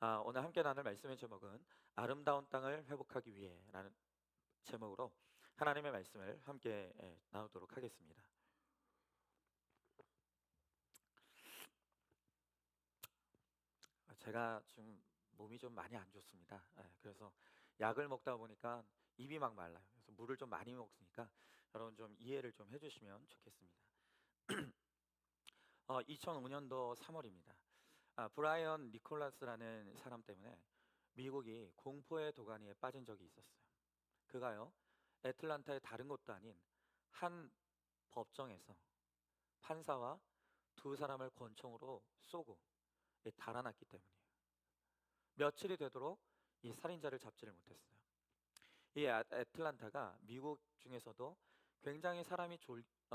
오늘 함께 나눌 말씀의 제목은 아름다운 땅을 회복하기 위해라는 제목으로 하나님의 말씀을 함께 나누도록 하겠습니다. 제가 지금 몸이 좀 많이 안 좋습니다. 그래서 약을 먹다 보니까 입이 막 말라요. 그래서 물을 좀 많이 먹으니까 여러분 좀 이해를 좀 해주시면 좋겠습니다. 2005년도 3월입니다. 브라이언 니콜라스라는 사람 때문에 미국이 공포의 도가니에 빠진 적이 있었어요. 그가요, 애틀란타의 다른 곳도 아닌 한 법정에서 판사와 두 사람을 권총으로 쏘고 달아났기 때문이에요. 며칠이 되도록 이 살인자를 잡지를 못했어요. 이 애틀란타가 미국 중에서도 굉장히 사람이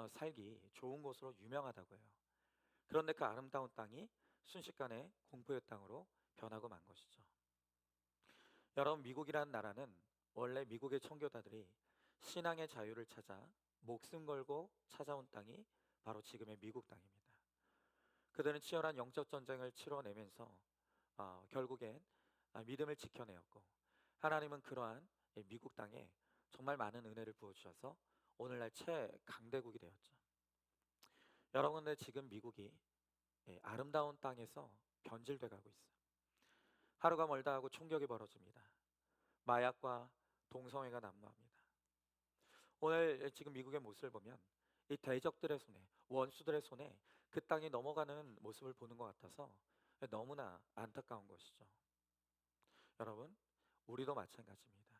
살기 좋은 곳으로 유명하다고 해요. 그런데 그 아름다운 땅이 순식간에 공포의 땅으로 변하고 만 것이죠. 여러분, 미국이라는 나라는 원래 미국의 청교도들이 신앙의 자유를 찾아 목숨 걸고 찾아온 땅이 바로 지금의 미국 땅입니다. 그들은 치열한 영적 전쟁을 치러내면서 결국엔 믿음을 지켜내었고, 하나님은 그러한 이 미국 땅에 정말 많은 은혜를 부어주셔서 오늘날 최강대국이 되었죠. 여러분, 근데 지금 미국이 아름다운 땅에서 변질돼 가고 있어요. 하루가 멀다 하고 총격이 벌어집니다. 마약과 동성애가 난무합니다. 오늘 지금 미국의 모습을 보면 이 대적들의 손에, 원수들의 손에 그 땅이 넘어가는 모습을 보는 것 같아서 너무나 안타까운 것이죠. 여러분, 우리도 마찬가지입니다.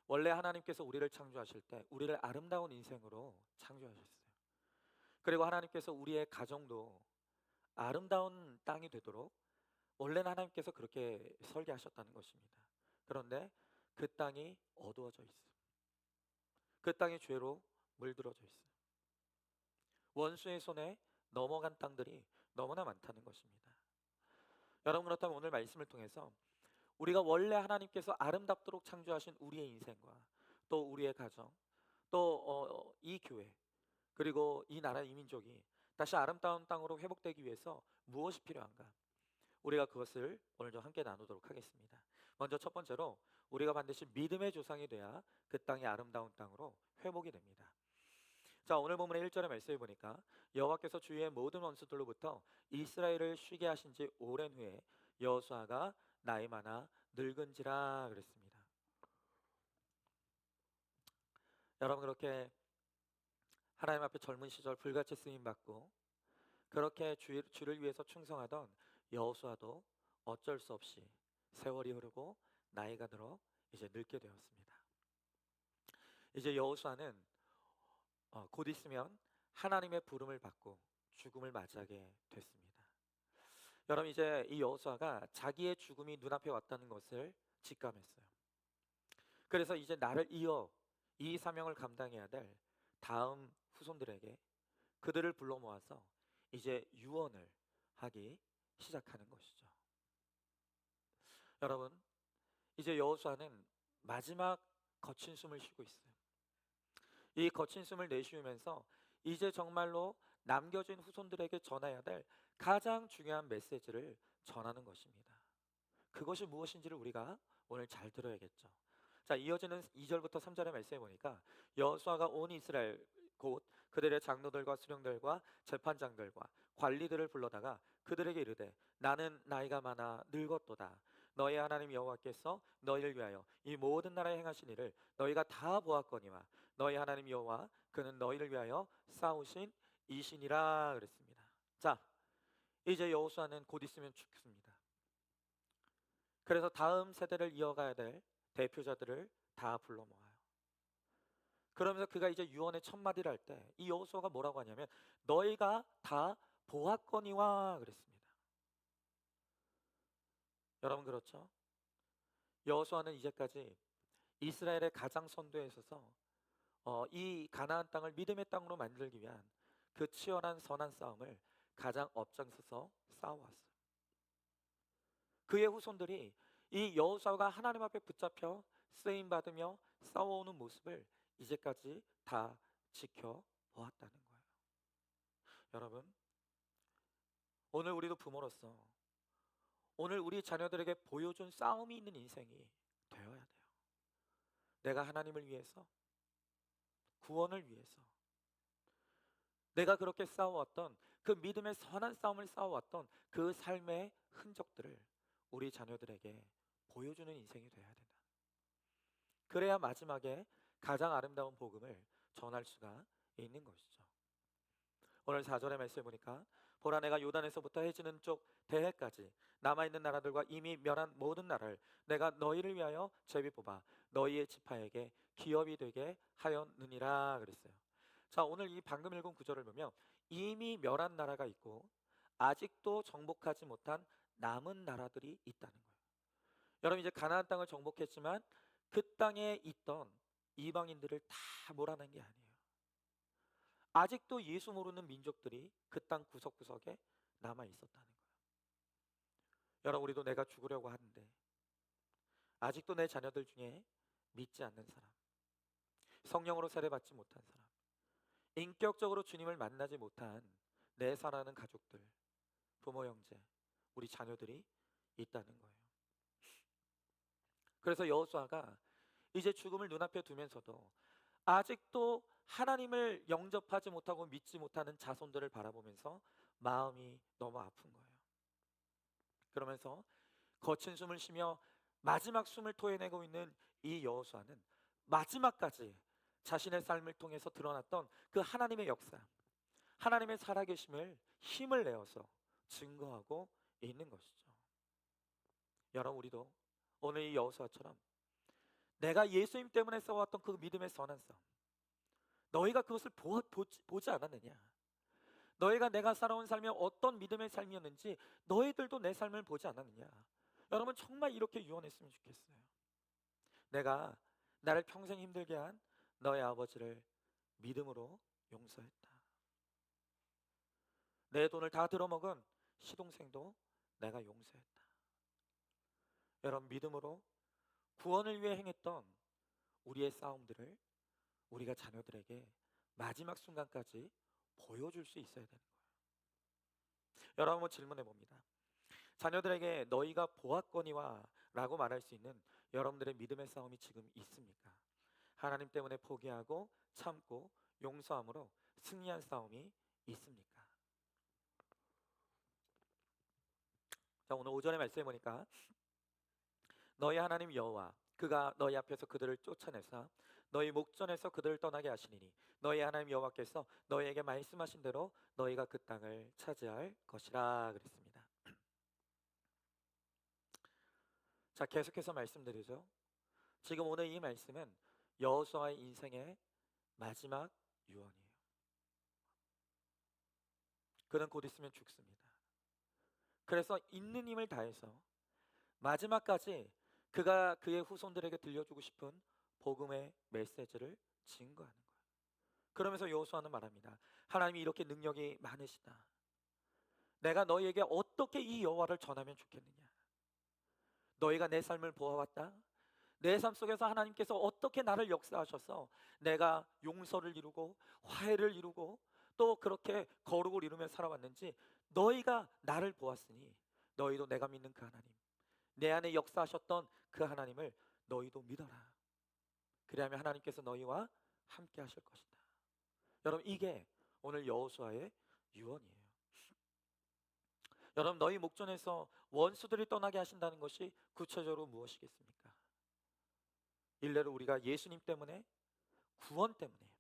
원래 하나님께서 우리를 창조하실 때 우리를 아름다운 인생으로 창조하셨어요. 그리고 하나님께서 우리의 가정도 아름다운 땅이 되도록 원래는 하나님께서 그렇게 설계하셨다는 것입니다. 그런데 그 땅이 어두워져 있어요. 그 땅이 죄로 물들어져 있어요. 원수의 손에 넘어간 땅들이 너무나 많다는 것입니다. 여러분, 그렇다면 오늘 말씀을 통해서 우리가 원래 하나님께서 아름답도록 창조하신 우리의 인생과 또 우리의 가정, 또 이 교회, 그리고 이 나라 이 민족이 다시 아름다운 땅으로 회복되기 위해서 무엇이 필요한가? 우리가 그것을 오늘 좀 함께 나누도록 하겠습니다. 먼저 첫 번째로 우리가 반드시 믿음의 조상이 돼야 그 땅이 아름다운 땅으로 회복이 됩니다. 자, 오늘 본문의 1절의 말씀에 보니까 여호와께서 주위의 모든 원수들로부터 이스라엘을 쉬게 하신 지 오랜 후에 여호수아가 나이 많아 늙은지라 그랬습니다. 여러분, 그렇게 하나님 앞에 젊은 시절 불같이 쓰임 받고 그렇게 주를 위해서 충성하던 여호수아도 어쩔 수 없이 세월이 흐르고 나이가 들어 이제 늙게 되었습니다. 이제 여호수아는 곧 있으면 하나님의 부름을 받고 죽음을 맞이하게 됐습니다. 여러분, 이제 이 여호수아가 자기의 죽음이 눈앞에 왔다는 것을 직감했어요. 그래서 이제 나를 이어 이 사명을 감당해야 될 다음 후손들에게 그들을 불러 모아서 이제 유언을 하기 시작하는 것이죠. 여러분, 이제 여호수아는 마지막 거친 숨을 쉬고 있어요. 이 거친 숨을 내쉬면서 이제 정말로 남겨진 후손들에게 전해야 될 가장 중요한 메시지를 전하는 것입니다. 그것이 무엇인지를 우리가 오늘 잘 들어야겠죠. 자, 이어지는 2절부터 3절의 말씀에 보니까 여호수아가 온 이스라엘 곧 그들의 장로들과 수령들과 재판장들과 관리들을 불러다가 그들에게 이르되 나는 나이가 많아 늙었도다. 너희 하나님 여호와께서 너희를 위하여 이 모든 나라에 행하신 일을 너희가 다 보았거니와 너희 하나님 여호와 그는 너희를 위하여 싸우신 이신이라 그랬습니다. 자, 이제 여호수아는 곧 있으면 죽습니다. 그래서 다음 세대를 이어가야 될 대표자들을 다 불러 모아요. 그러면서 그가 이제 유언의 첫 마디를 할 때 이 여호수아가 뭐라고 하냐면 너희가 다 보았거니와 그랬습니다. 여러분, 그렇죠? 여호수아는 이제까지 이스라엘의 가장 선두에 있어서 이 가나안 땅을 믿음의 땅으로 만들기 위한 그 치열한 선한 싸움을 가장 앞장서서 싸워왔어요. 그의 후손들이 이 여호수아가 하나님 앞에 붙잡혀 쓰임 받으며 싸워오는 모습을 이제까지 다 지켜보았다는 거예요. 여러분, 오늘 우리도 부모로서 오늘 우리 자녀들에게 보여준 싸움이 있는 인생이 되어야 돼요. 내가 하나님을 위해서, 구원을 위해서, 내가 그렇게 싸워왔던 그 믿음의 선한 싸움을 싸워왔던 그 삶의 흔적들을 우리 자녀들에게 보여주는 인생이 되어야 된다. 그래야 마지막에 가장 아름다운 복음을 전할 수가 있는 것이죠. 오늘 4절의 말씀을 보니까 보라 내가 요단에서부터 해지는 쪽 대해까지 남아있는 나라들과 이미 멸한 모든 나라를 내가 너희를 위하여 제비 뽑아 너희의 지파에게 기업이 되게 하였느니라 그랬어요. 자, 오늘 이 방금 읽은 구절을 보면 이미 멸한 나라가 있고 아직도 정복하지 못한 남은 나라들이 있다는 거예요. 여러분, 이제 가나안 땅을 정복했지만 그 땅에 있던 이방인들을 다 몰아낸 게 아니에요. 아직도 예수 모르는 민족들이 그 땅 구석구석에 남아 있었다는 거예요. 여러분, 우리도 내가 죽으려고 하는데 아직도 내 자녀들 중에 믿지 않는 사람, 성령으로 세례받지 못한 사람, 인격적으로 주님을 만나지 못한 내 사랑하는 가족들, 부모, 형제, 우리 자녀들이 있다는 거예요. 그래서 여호수아가 이제 죽음을 눈앞에 두면서도 아직도 하나님을 영접하지 못하고 믿지 못하는 자손들을 바라보면서 마음이 너무 아픈 거예요. 그러면서 거친 숨을 쉬며 마지막 숨을 토해내고 있는 이 여호수아는 마지막까지 자신의 삶을 통해서 드러났던 그 하나님의 역사, 하나님의 살아계심을 힘을 내어서 증거하고 있는 것이죠. 여러분, 우리도 오늘 이 여호수아처럼 내가 예수님 때문에 싸웠던 그 믿음의 선한 싸움, 너희가 그것을 보지 않았느냐? 너희가 내가 살아온 삶이 어떤 믿음의 삶이었는지 너희들도 내 삶을 보지 않았느냐? 여러분, 정말 이렇게 유언했으면 좋겠어요. 내가 나를 평생 힘들게 한 너희 아버지를 믿음으로 용서했다. 내 돈을 다 들어먹은 시동생도 내가 용서했다. 여러분, 믿음으로 구원을 위해 행했던 우리의 싸움들을 우리가 자녀들에게 마지막 순간까지 보여줄 수 있어야 되는 거예요. 여러분, 한번 질문해 봅니다. 자녀들에게 너희가 보았거니와 라고 말할 수 있는 여러분들의 믿음의 싸움이 지금 있습니까? 하나님 때문에 포기하고 참고 용서함으로 승리한 싸움이 있습니까? 자, 오늘 오전에 말씀해 보니까 너희 하나님 여호와 그가 너희 앞에서 그들을 쫓아내사 너희 목전에서 그들을 떠나게 하시니니 너희 하나님 여호와께서 너희에게 말씀하신 대로 너희가 그 땅을 차지할 것이라 그랬습니다. 자, 계속해서 말씀드리죠. 지금 오늘 이 말씀은 여호수아의 인생의 마지막 유언이에요. 그는 곧 있으면 죽습니다. 그래서 있는 힘을 다해서 마지막까지 그가 그의 후손들에게 들려주고 싶은 복음의 메시지를 증거하는 거예요. 그러면서 여호수아는 말합니다. 하나님이 이렇게 능력이 많으시다. 내가 너희에게 어떻게 이 여호와를 전하면 좋겠느냐? 너희가 내 삶을 보아왔다. 내 삶 속에서 하나님께서 어떻게 나를 역사하셔서 내가 용서를 이루고 화해를 이루고 또 그렇게 거룩을 이루며 살아왔는지 너희가 나를 보았으니 너희도 내가 믿는 그 하나님, 내 안에 역사하셨던 그 하나님을 너희도 믿어라. 그리하면 하나님께서 너희와 함께 하실 것이다. 여러분, 이게 오늘 여호수아의 유언이에요. 여러분, 너희 목전에서 원수들이 떠나게 하신다는 것이 구체적으로 무엇이겠습니까? 일례로 우리가 예수님 때문에, 구원 때문에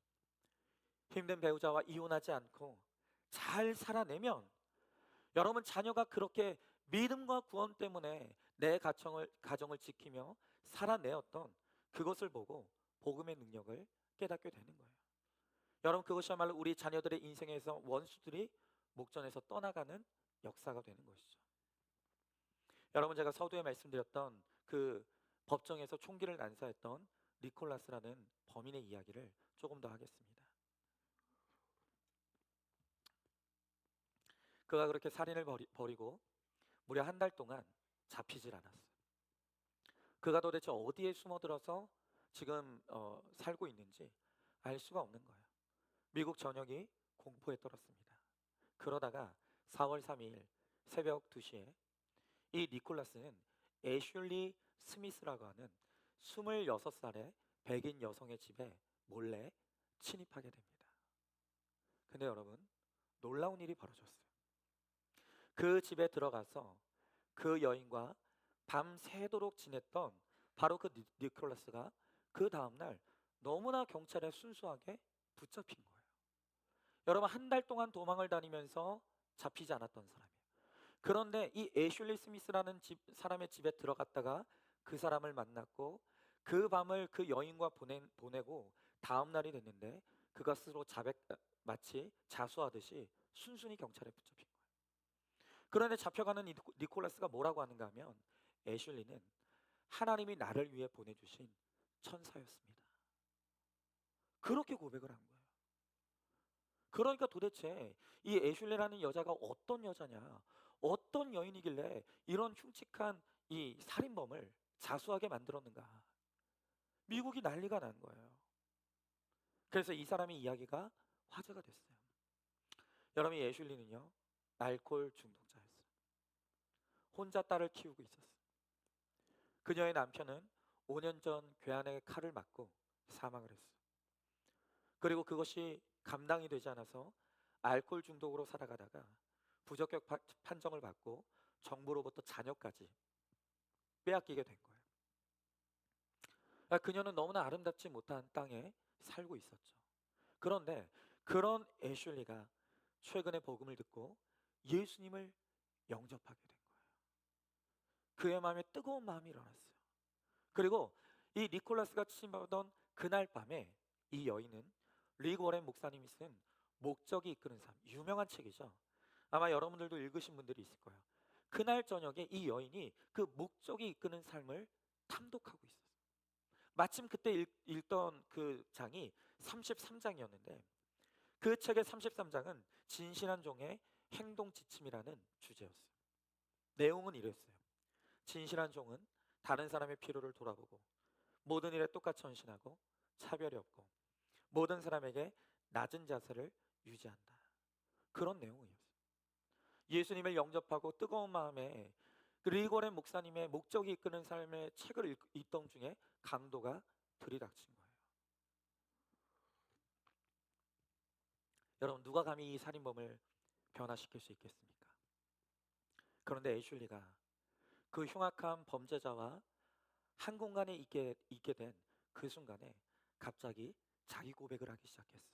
힘든 배우자와 이혼하지 않고 잘 살아내면 여러분, 자녀가 그렇게 믿음과 구원 때문에 내 가정을 지키며 살아내었던 그것을 보고 복음의 능력을 깨닫게 되는 거예요. 여러분, 그것이야말로 우리 자녀들의 인생에서 원수들이 목전에서 떠나가는 역사가 되는 것이죠. 여러분, 제가 서두에 말씀드렸던 그 법정에서 총기를 난사했던 니콜라스라는 범인의 이야기를 조금 더 하겠습니다. 그가 그렇게 살인을 벌이고 무려 한 달 동안 잡히질 않았어요. 그가 도대체 어디에 숨어들어서 지금 살고 있는지 알 수가 없는 거예요. 미국 전역이 공포에 떨었습니다. 그러다가 4월 3일 새벽 2시에 이 니콜라스는 애슐리 스미스라고 하는 26살의 백인 여성의 집에 몰래 침입하게 됩니다. 근데 여러분, 놀라운 일이 벌어졌어요. 그 집에 들어가서 그 여인과 밤새도록 지냈던 바로 그 니콜라스가 그 다음날 너무나 경찰에 순수하게 붙잡힌 거예요. 여러분, 한 달 동안 도망을 다니면서 잡히지 않았던 사람이에요. 그런데 이 애슐리 스미스라는 사람의 집에 들어갔다가 그 사람을 만났고 그 밤을 그 여인과 보내고 다음 날이 됐는데 그가 스스로 마치 자수하듯이 순순히 경찰에 붙잡힌 거예요. 그런데 잡혀가는 니콜라스가 뭐라고 하는가 하면 애슐리는 하나님이 나를 위해 보내주신 천사였습니다. 그렇게 고백을 한 거예요. 그러니까 도대체 이 애슐리라는 여자가 어떤 여자냐, 어떤 여인이길래 이런 흉측한 이 살인범을 자수하게 만들었는가. 미국이 난리가 난 거예요. 그래서 이 사람의 이야기가 화제가 됐어요. 여러분, 이 애슐리는요, 알코올 중독자였어요. 혼자 딸을 키우고 있었어요. 그녀의 남편은 5년 전 괴한의 칼을 맞고 사망을 했어요. 그리고 그것이 감당이 되지 않아서 알코올 중독으로 살아가다가 부적격 판정을 받고 정부로부터 자녀까지 빼앗기게 된 거예요. 그녀는 너무나 아름답지 못한 땅에 살고 있었죠. 그런데 그런 애슐리가 최근에 복음을 듣고 예수님을 영접하게 된 거예요. 그의 마음에 뜨거운 마음이 일어났어요. 그리고 이 니콜라스가 침입하던 그날 밤에 이 여인은 릭 워렌 목사님이 쓴 목적이 이끄는 삶, 유명한 책이죠. 아마 여러분들도 읽으신 분들이 있을 거예요. 그날 저녁에 이 여인이 그 목적이 이끄는 삶을 탐독하고 있었어요. 마침 그때 읽던 그 장이 33장이었는데 그 책의 33장은 진실한 종의 행동 지침이라는 주제였어요. 내용은 이랬어요. 진실한 종은 다른 사람의 필요를 돌아보고 모든 일에 똑같이 헌신하고 차별이 없고 모든 사람에게 낮은 자세를 유지한다. 그런 내용이었어요. 예수님을 영접하고 뜨거운 마음에 그 리고렌 목사님의 목적이 이끄는 삶의 책을 읽던 중에 강도가 들이닥친 거예요. 여러분, 누가 감히 이 살인범을 변화시킬 수 있겠습니까? 그런데 애슐리가 그 흉악한 범죄자와 한 공간에 있게 된 그 순간에 갑자기 자기 고백을 하기 시작했어요.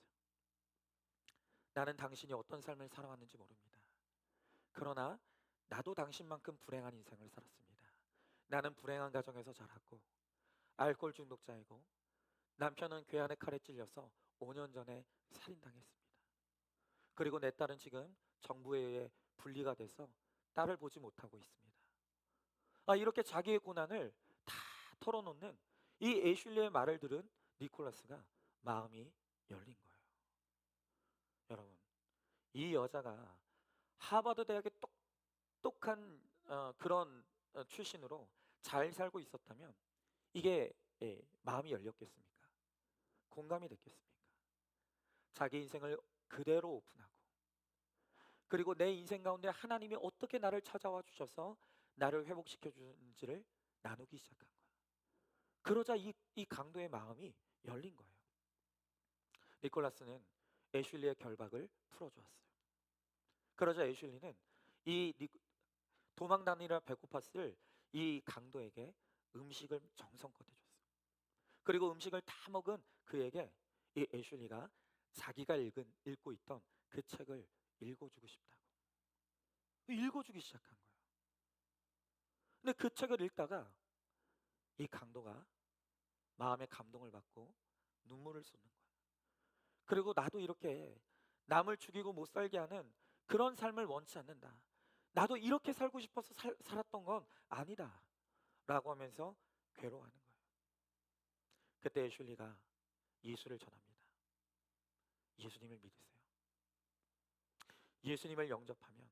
나는 당신이 어떤 삶을 살아왔는지 모릅니다. 그러나 나도 당신만큼 불행한 인생을 살았습니다. 나는 불행한 가정에서 자랐고 알코올 중독자이고 남편은 괴한의 칼에 찔려서 5년 전에 살인당했습니다. 그리고 내 딸은 지금 정부에 의해 분리가 돼서 딸을 보지 못하고 있습니다. 이렇게 자기의 고난을 다 털어놓는 이 애슐리의 말을 들은 니콜라스가 마음이 열린 거예요. 여러분, 이 여자가 하버드 대학의 똑똑한 그런 출신으로 잘 살고 있었다면 이게 마음이 열렸겠습니까? 공감이 됐겠습니까? 자기 인생을 그대로 오픈하고 그리고 내 인생 가운데 하나님이 어떻게 나를 찾아와 주셔서 나를 회복시켜 주는지를 나누기 시작한 거예요. 그러자 이 강도의 마음이 열린 거예요. 니콜라스는 애슐리의 결박을 풀어주었어요. 그러자 애슐리는 이 도망 다니라 배고팠을 이 강도에게 음식을 정성껏 해줬어요. 그리고 음식을 다 먹은 그에게 이 애슐리가 자기가 읽고 있던 그 책을 읽어주고 싶다고 읽어주기 시작한 거예요. 근데 그 책을 읽다가 이 강도가 마음의 감동을 받고 눈물을 쏟는 거예요. 그리고 나도 이렇게 남을 죽이고 못 살게 하는 그런 삶을 원치 않는다. 나도 이렇게 살고 싶어서 살았던 건 아니다. 라고 하면서 괴로워하는 거예요. 그때 애슐리가 예수를 전합니다. 예수님을 믿으세요. 예수님을 영접하면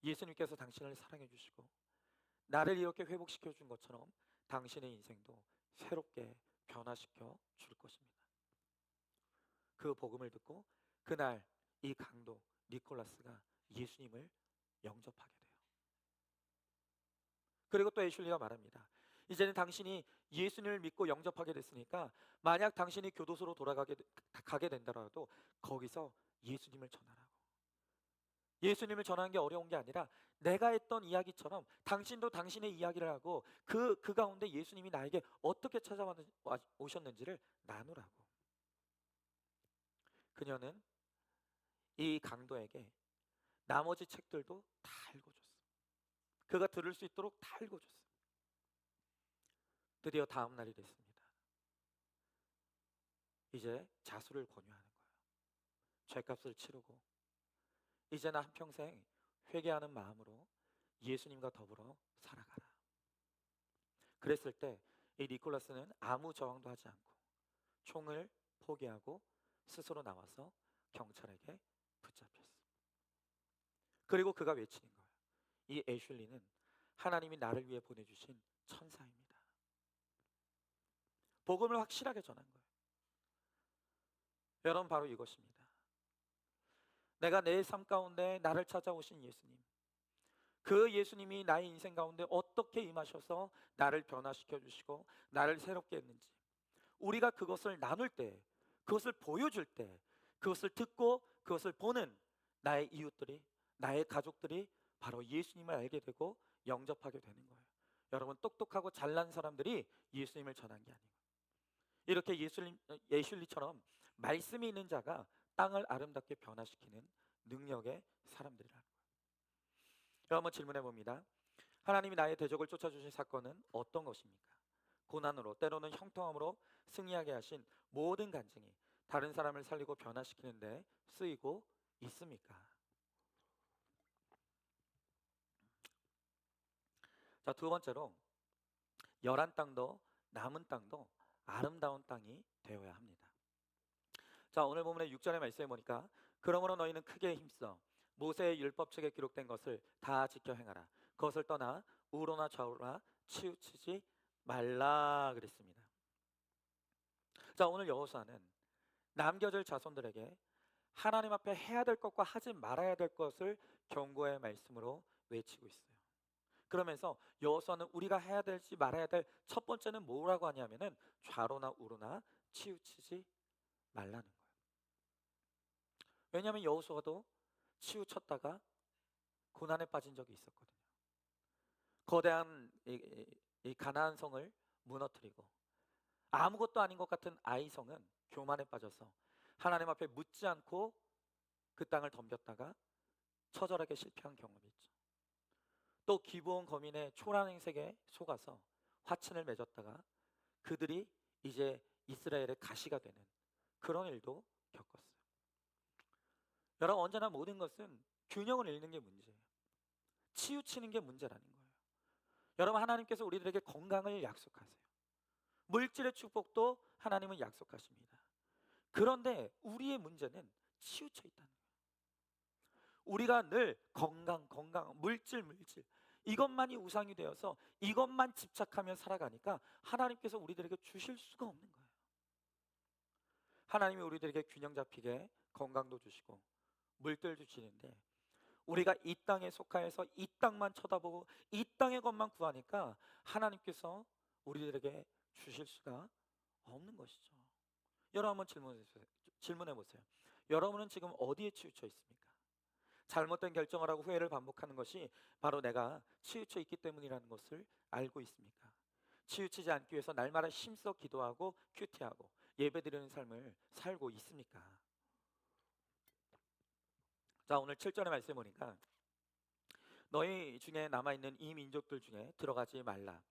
예수님께서 당신을 사랑해 주시고 나를 이렇게 회복시켜 준 것처럼 당신의 인생도 새롭게 변화시켜 줄 것입니다. 그 복음을 듣고 그날 이 강도 니콜라스가 예수님을 영접하게 돼요. 그리고 또 애슐리가 말합니다. 이제는 당신이 예수님을 믿고 영접하게 됐으니까 만약 당신이 교도소로 가게 된다라도 거기서 예수님을 전하라고. 예수님을 전하는 게 어려운 게 아니라 내가 했던 이야기처럼 당신도 당신의 이야기를 하고 그 가운데 예수님이 나에게 어떻게 오셨는지를 나누라고. 그녀는 이 강도에게 나머지 책들도 다 읽어줬어. 그가 들을 수 있도록 다 읽어줬어. 드디어 다음 날이 됐습니다. 이제 자수를 권유하는 거예요. 죄값을 치르고 이제는 한평생 회개하는 마음으로 예수님과 더불어 살아가라. 그랬을 때 이 니콜라스는 아무 저항도 하지 않고 총을 포기하고 스스로 나와서 경찰에게 붙잡혔어. 그리고 그가 외치는 거예요. 이 애슐리는 하나님이 나를 위해 보내주신 천사입니다. 복음을 확실하게 전한 거예요. 여러분, 바로 이것입니다. 내가 내 삶 가운데 나를 찾아오신 예수님, 그 예수님이 나의 인생 가운데 어떻게 임하셔서 나를 변화시켜 주시고 나를 새롭게 했는지, 우리가 그것을 나눌 때, 그것을 보여줄 때, 그것을 듣고 그것을 보는 나의 이웃들이, 나의 가족들이 바로 예수님을 알게 되고 영접하게 되는 거예요. 여러분, 똑똑하고 잘난 사람들이 예수님을 전한 게 아니고 이렇게 예슐리처럼 말씀이 있는 자가 땅을 아름답게 변화시키는 능력의 사람들이라는 거예요. 한번 질문해 봅니다. 하나님이 나의 대적을 쫓아주신 사건은 어떤 것입니까? 고난으로, 때로는 형통함으로 승리하게 하신 모든 간증이 다른 사람을 살리고 변화시키는 데 쓰이고 있습니까? 자, 두 번째로 열한 땅도 남은 땅도 아름다운 땅이 되어야 합니다. 자, 오늘 본문의 6절의 말씀에 보니까 그러므로 너희는 크게 힘써 모세의 율법책에 기록된 것을 다 지켜 행하라. 그것을 떠나 우로나 좌우로나 치우치지 말라 그랬습니다. 자, 오늘 여호수아는 남겨질 자손들에게 하나님 앞에 해야 될 것과 하지 말아야 될 것을 경고의 말씀으로 외치고 있어요. 그러면서 여호수아는 우리가 해야 될지 말아야 될 첫 번째는 뭐라고 하냐면은 좌로나 우로나 치우치지 말라는 거예요. 왜냐하면 여호수아도 치우쳤다가 고난에 빠진 적이 있었거든요. 거대한 이 가나안 성을 무너뜨리고 아무것도 아닌 것 같은 아이 성은 교만에 빠져서 하나님 앞에 묻지 않고 그 땅을 덤볐다가 처절하게 실패한 경험이 있죠. 또 기브온 거민의 초란 행색에 속아서 화친을 맺었다가 그들이 이제 이스라엘의 가시가 되는 그런 일도 겪었어요. 여러분, 언제나 모든 것은 균형을 잃는 게 문제예요. 치우치는 게 문제라는 거예요. 여러분, 하나님께서 우리들에게 건강을 약속하세요. 물질의 축복도 하나님은 약속하십니다. 그런데 우리의 문제는 치우쳐 있다는 거예요. 우리가 늘 건강, 물질 이것만이 우상이 되어서 이것만 집착하며 살아가니까 하나님께서 우리들에게 주실 수가 없는 거예요. 하나님이 우리들에게 균형 잡히게 건강도 주시고 물들 주시는데 우리가 이 땅에 속하여서 이 땅만 쳐다보고 이 땅의 것만 구하니까 하나님께서 우리들에게 주실 수가 없는 것이죠. 여러분, 한번 질문해 보세요. 여러분은 지금 어디에 치우쳐 있습니까? 잘못된 결정을 하고 후회를 반복하는 것이 바로 내가 치우쳐 있기 때문이라는 것을 알고 있습니까? 치우치지 않기 위해서 날마다 힘써 기도하고 큐티하고 예배드리는 삶을 살고 있습니까? 자, 오늘 7절의 말씀 보니까 너희 중에 남아있는 이 민족들 중에 들어가지 말라.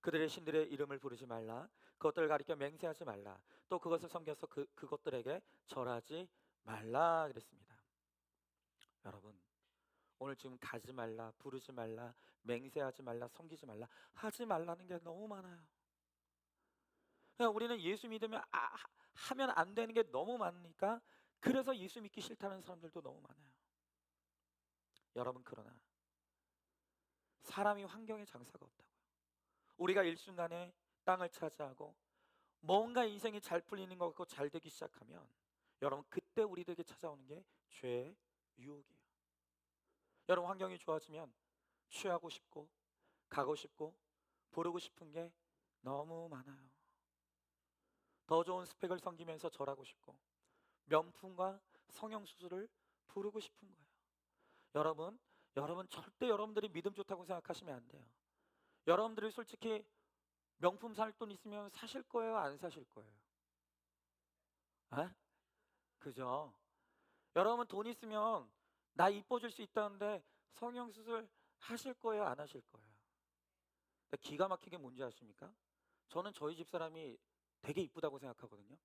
그들의 신들의 이름을 부르지 말라. 그것들을 가리켜 맹세하지 말라. 또 그것을 섬겨서 그것들에게 절하지 말라 그랬습니다. 여러분, 오늘 지금 가지 말라, 부르지 말라, 맹세하지 말라, 섬기지 말라 하지 말라는 게 너무 많아요. 그냥 우리는 예수 믿으면 하면 안 되는 게 너무 많으니까 그래서 예수 믿기 싫다는 사람들도 너무 많아요. 여러분, 그러나 사람이 환경에 장사가 없다고요. 우리가 일순간에 땅을 차지하고 뭔가 인생이 잘 풀리는 것 같고 잘 되기 시작하면 여러분, 그때 우리들에게 찾아오는 게 죄의 유혹이에요. 여러분, 환경이 좋아지면 취하고 싶고 가고 싶고 부르고 싶은 게 너무 많아요. 더 좋은 스펙을 섬기면서 절하고 싶고 명품과 성형수술을 부르고 싶은 거예요. 여러분, 여러분 절대 여러분들이 믿음 좋다고 생각하시면 안 돼요. 여러분들이 솔직히 명품 살 돈 있으면 사실 거예요? 안 사실 거예요? 에? 그죠? 여러분 돈 있으면 나 이뻐질 수 있다는데 성형수술 하실 거예요? 안 하실 거예요? 근데 기가 막히게 뭔지 아십니까? 저는 저희 집 사람이 되게 이쁘다고 생각하거든요.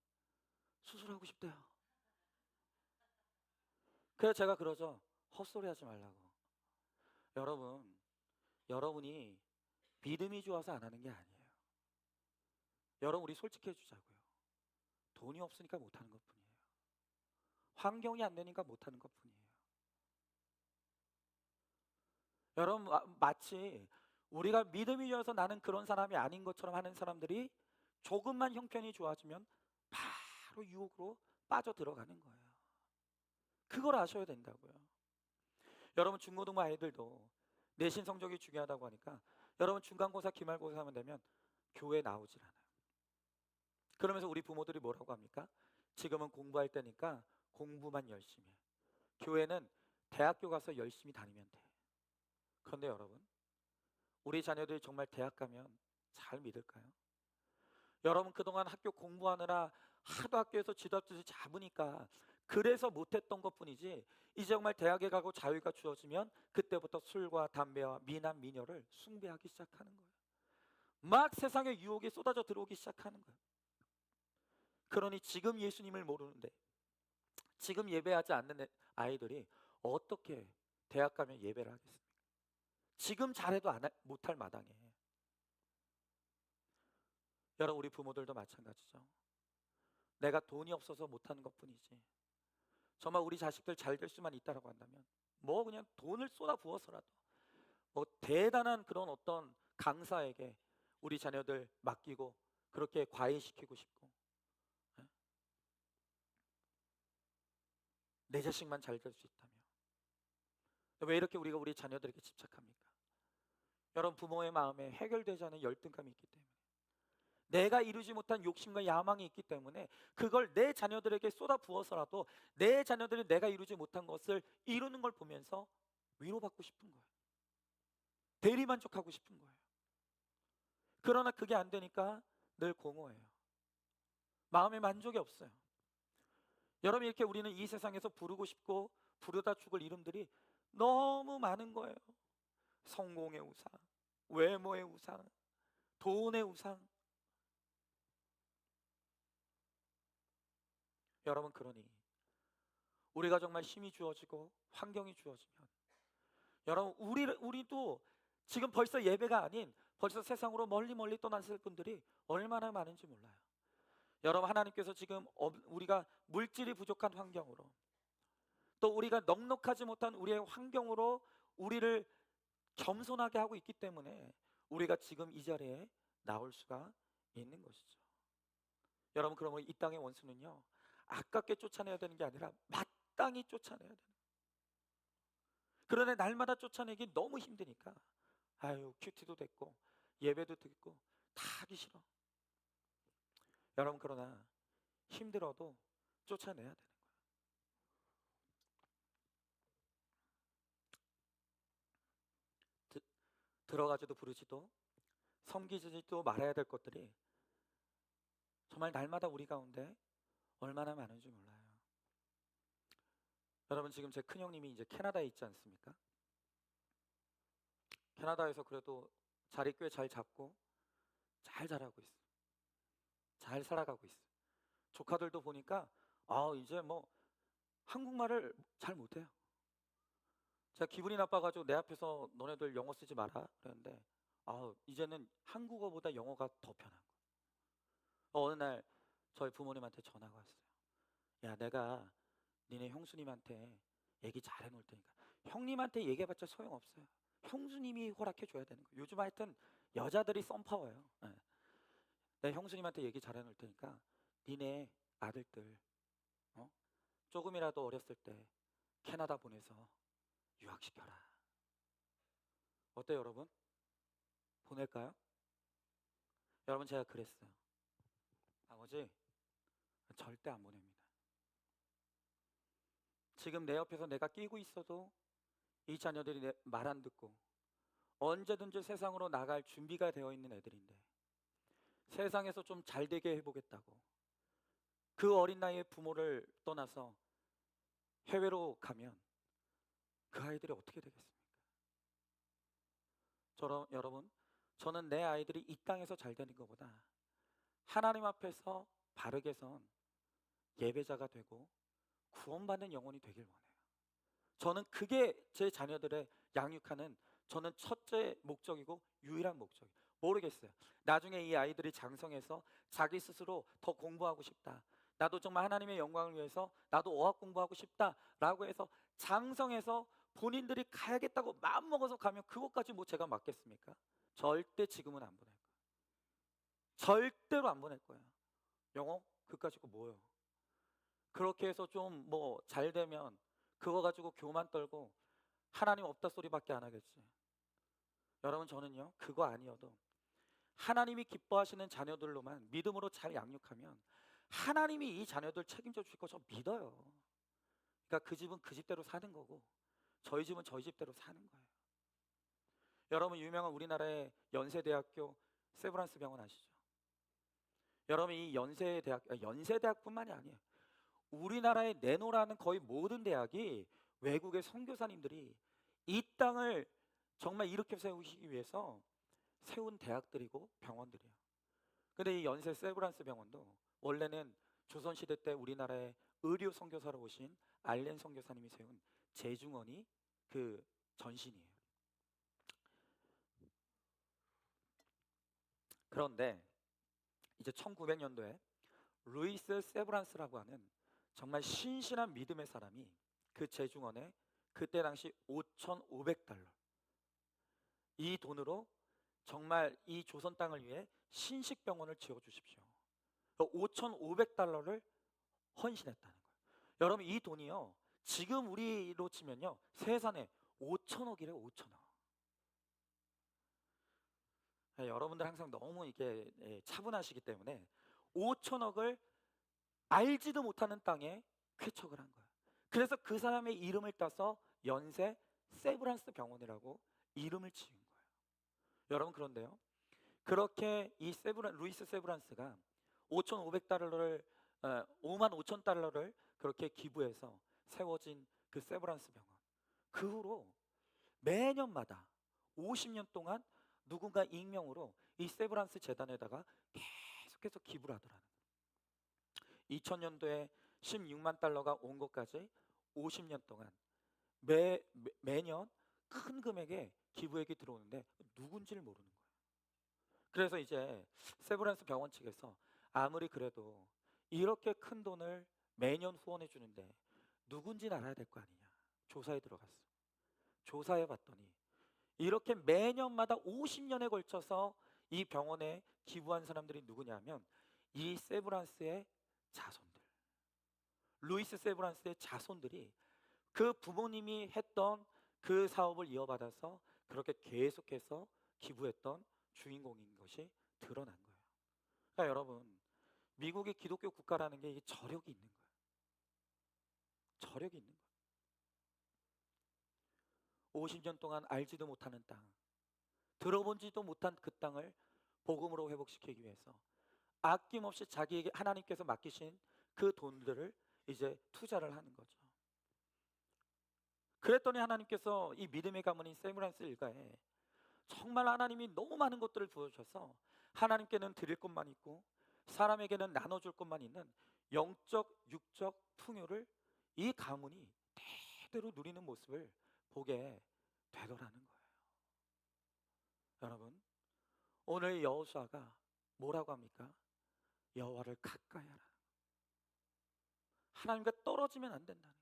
수술하고 싶대요. 그래서 제가 그러죠. 헛소리 하지 말라고. 여러분, 여러분이 믿음이 좋아서 안 하는 게 아니에요. 여러분, 우리 솔직해 주자고요. 돈이 없으니까 못 하는 것뿐이에요. 환경이 안 되니까 못 하는 것뿐이에요. 여러분, 마치 우리가 믿음이 좋아서 나는 그런 사람이 아닌 것처럼 하는 사람들이 조금만 형편이 좋아지면 바로 유혹으로 빠져 들어가는 거예요. 그걸 아셔야 된다고요. 여러분 중고등부 아이들도 내신 성적이 중요하다고 하니까 여러분 중간고사 기말고사 하면 되면 교회 나오질 않아요. 그러면서 우리 부모들이 뭐라고 합니까? 지금은 공부할 때니까 공부만 열심히 해. 교회는 대학교 가서 열심히 다니면 돼. 그런데 여러분, 우리 자녀들이 정말 대학 가면 잘 믿을까요? 여러분 그동안 학교 공부하느라 하도 학교에서 쥐잡듯이 잡으니까 그래서 못했던 것뿐이지, 이제 정말 대학에 가고 자유가 주어지면 그때부터 술과 담배와 미남 미녀를 숭배하기 시작하는 거예요. 막 세상의 유혹이 쏟아져 들어오기 시작하는 거예요. 그러니 지금 예수님을 모르는데 지금 예배하지 않는 아이들이 어떻게 대학 가면 예배를 하겠습니까? 지금 잘해도 못할 마당에. 여러분 우리 부모들도 마찬가지죠. 내가 돈이 없어서 못하는 것뿐이지 정말 우리 자식들 잘 될 수만 있다라고 한다면 뭐 그냥 돈을 쏟아 부어서라도 뭐 대단한 그런 어떤 강사에게 우리 자녀들 맡기고 그렇게 과외시키고 싶고, 예? 내 자식만 잘 될 수 있다면 왜 이렇게 우리가 우리 자녀들에게 집착합니까? 여러분 부모의 마음에 해결되지 않은 열등감이 있기 때문에, 내가 이루지 못한 욕심과 야망이 있기 때문에 그걸 내 자녀들에게 쏟아 부어서라도 내 자녀들이 내가 이루지 못한 것을 이루는 걸 보면서 위로받고 싶은 거예요. 대리만족하고 싶은 거예요. 그러나 그게 안 되니까 늘 공허해요. 마음에 만족이 없어요. 여러분 이렇게 우리는 이 세상에서 부르고 싶고 부르다 죽을 이름들이 너무 많은 거예요. 성공의 우상, 외모의 우상, 돈의 우상. 여러분 그러니 우리가 정말 힘이 주어지고 환경이 주어지면 여러분 우리도 지금 벌써 예배가 아닌 벌써 세상으로 멀리 멀리 떠났을 분들이 얼마나 많은지 몰라요. 여러분 하나님께서 지금 우리가 물질이 부족한 환경으로 또 우리가 넉넉하지 못한 우리의 환경으로 우리를 겸손하게 하고 있기 때문에 우리가 지금 이 자리에 나올 수가 있는 것이죠. 여러분 그러면 이 땅의 원수는요 아깝게 쫓아내야 되는 게 아니라 마땅히 쫓아내야 되는 거예요. 그런데 날마다 쫓아내기 너무 힘드니까 아유 큐티도 됐고 예배도 듣고 다 하기 싫어. 여러분 그러나 힘들어도 쫓아내야 되는 거예요. 드, 들어가지도 부르지도 섬기지도 말아야 될 것들이 정말 날마다 우리 가운데 얼마나 많은지 몰라요. 여러분 지금 제 큰형님이 이제 캐나다에 있지 않습니까? 캐나다에서 그래도 자리 꽤 잘 잡고 잘 자라고 있어. 잘 살아가고 있어. 조카들도 보니까 이제 뭐 한국말을 잘 못해요. 제가 기분이 나빠가지고 내 앞에서 너네들 영어 쓰지 마라 그랬는데 이제는 한국어보다 영어가 더 편한 거예요. 어느 날 저희 부모님한테 전화가 왔어요. 야 내가 니네 형수님한테 얘기 잘 해놓을 테니까. 형님한테 얘기해봤자 소용없어요. 형수님이 허락해 줘야 되는 거예요. 요즘 하여튼 여자들이 썸파워예요. 예. 내가 형수님한테 얘기 잘 해놓을 테니까 니네 아들들 어? 조금이라도 어렸을 때 캐나다 보내서 유학시켜라. 어때요 여러분? 보낼까요? 여러분, 제가 그랬어요. 아버지, 절대 안 보냅니다. 지금 내 옆에서 내가 끼고 있어도 이 자녀들이 내 말 안 듣고 언제든지 세상으로 나갈 준비가 되어 있는 애들인데, 세상에서 좀 잘 되게 해보겠다고 그 어린 나이에 부모를 떠나서 해외로 가면 그 아이들이 어떻게 되겠습니까? 여러분, 저는 내 아이들이 이 땅에서 잘 되는 것보다 하나님 앞에서 바르게 선 예배자가 되고 구원받는 영혼이 되길 원해요. 저는 그게 제 자녀들의 양육하는 저는 첫째 목적이고 유일한 목적이에요. 모르겠어요. 나중에 이 아이들이 장성해서 자기 스스로 더 공부하고 싶다, 나도 정말 하나님의 영광을 위해서 나도 어학 공부하고 싶다라고 해서 장성해서 본인들이 가야겠다고 마음먹어서 가면 그것까지 뭐 제가 맡겠습니까? 절대 지금은 안 보낼 거예요. 절대로 안 보낼 거예요. 영어? 그거 가지고 뭐요? 그렇게 해서 좀 뭐 잘 되면 그거 가지고 교만 떨고 하나님 없다 소리밖에 안 하겠지. 여러분, 저는요, 그거 아니어도 하나님이 기뻐하시는 자녀들로만 믿음으로 잘 양육하면 하나님이 이 자녀들 책임져 주실 거 저 믿어요. 그러니까 그 집은 그 집대로 사는 거고 저희 집은 저희 집대로 사는 거예요. 여러분, 유명한 우리나라의 연세대학교 세브란스 병원 아시죠? 여러분, 이 연세대학뿐만이 아니에요. 우리나라에 내놓으라는 거의 모든 대학이 외국의 선교사님들이 이 땅을 정말 일으켜 세우시기 위해서 세운 대학들이고 병원들이에요. 근데 이 연세 세브란스 병원도 원래는 조선시대 때 우리나라에 의료 선교사로 오신 알렌 선교사님이 세운 재중원이 그 전신이에요. 그런데 이제 1900년도에 루이스 세브란스라고 하는 정말 신실한 믿음의 사람이 그 재중원에 그때 당시 5,500달러, 이 돈으로 정말 이 조선 땅을 위해 신식병원을 지어 주십시오. 5,500달러를 헌신했다는 거예요. 여러분, 이 돈이요, 지금 우리로 치면요, 세산에 5천억이래요. 5천억. 여러분들 항상 너무 이게 차분하시기 때문에 5천억을 알지도 못하는 땅에 쾌척을 한 거예요. 그래서 그 사람의 이름을 따서 연세 세브란스 병원이라고 이름을 지은 거예요. 여러분, 그런데요, 그렇게 이 루이스 세브란스가 5,500달러를 5만 5천 달러를 그렇게 기부해서 세워진 그 세브란스 병원, 그 후로 매년마다 50년 동안 누군가 익명으로 이 세브란스 재단에다가 계속해서 기부를 하더라는 거예요. 2000년도에 16만 달러가 온 것까지 50년 동안 매년 큰 금액의 기부액이 들어오는데 누군지를 모르는 거예요. 그래서 이제 세브란스 병원 측에서 아무리 그래도 이렇게 큰 돈을 매년 후원해 주는데 누군지는 알아야 될 거 아니냐, 조사에 들어갔어. 조사해 봤더니 이렇게 매년마다 50년에 걸쳐서 이 병원에 기부한 사람들이 누구냐면 이 세브란스의 자손들, 루이스 세브란스의 자손들이 그 부모님이 했던 그 사업을 이어받아서 그렇게 계속해서 기부했던 주인공인 것이 드러난 거예요. 그러니까 여러분, 미국이 기독교 국가라는 게 이게 저력이 있는 거예요. 저력이 있는 거예요. 50년 동안 알지도 못하는 땅, 들어본지도 못한 그 땅을 복음으로 회복시키기 위해서 아낌없이 자기에게 하나님께서 맡기신 그 돈들을 이제 투자를 하는 거죠. 그랬더니 하나님께서 이 믿음의 가문인 세브란스 일가에 정말 하나님이 너무 많은 것들을 부어주셔서 하나님께는 드릴 것만 있고 사람에게는 나눠줄 것만 있는 영적 육적 풍요를 이 가문이 대대로 누리는 모습을 보게 되더라는 거예요. 여러분, 오늘 여호수아가 뭐라고 합니까? 여호와를 가까이 하라. 하나님과 떨어지면 안 된다는 거예요.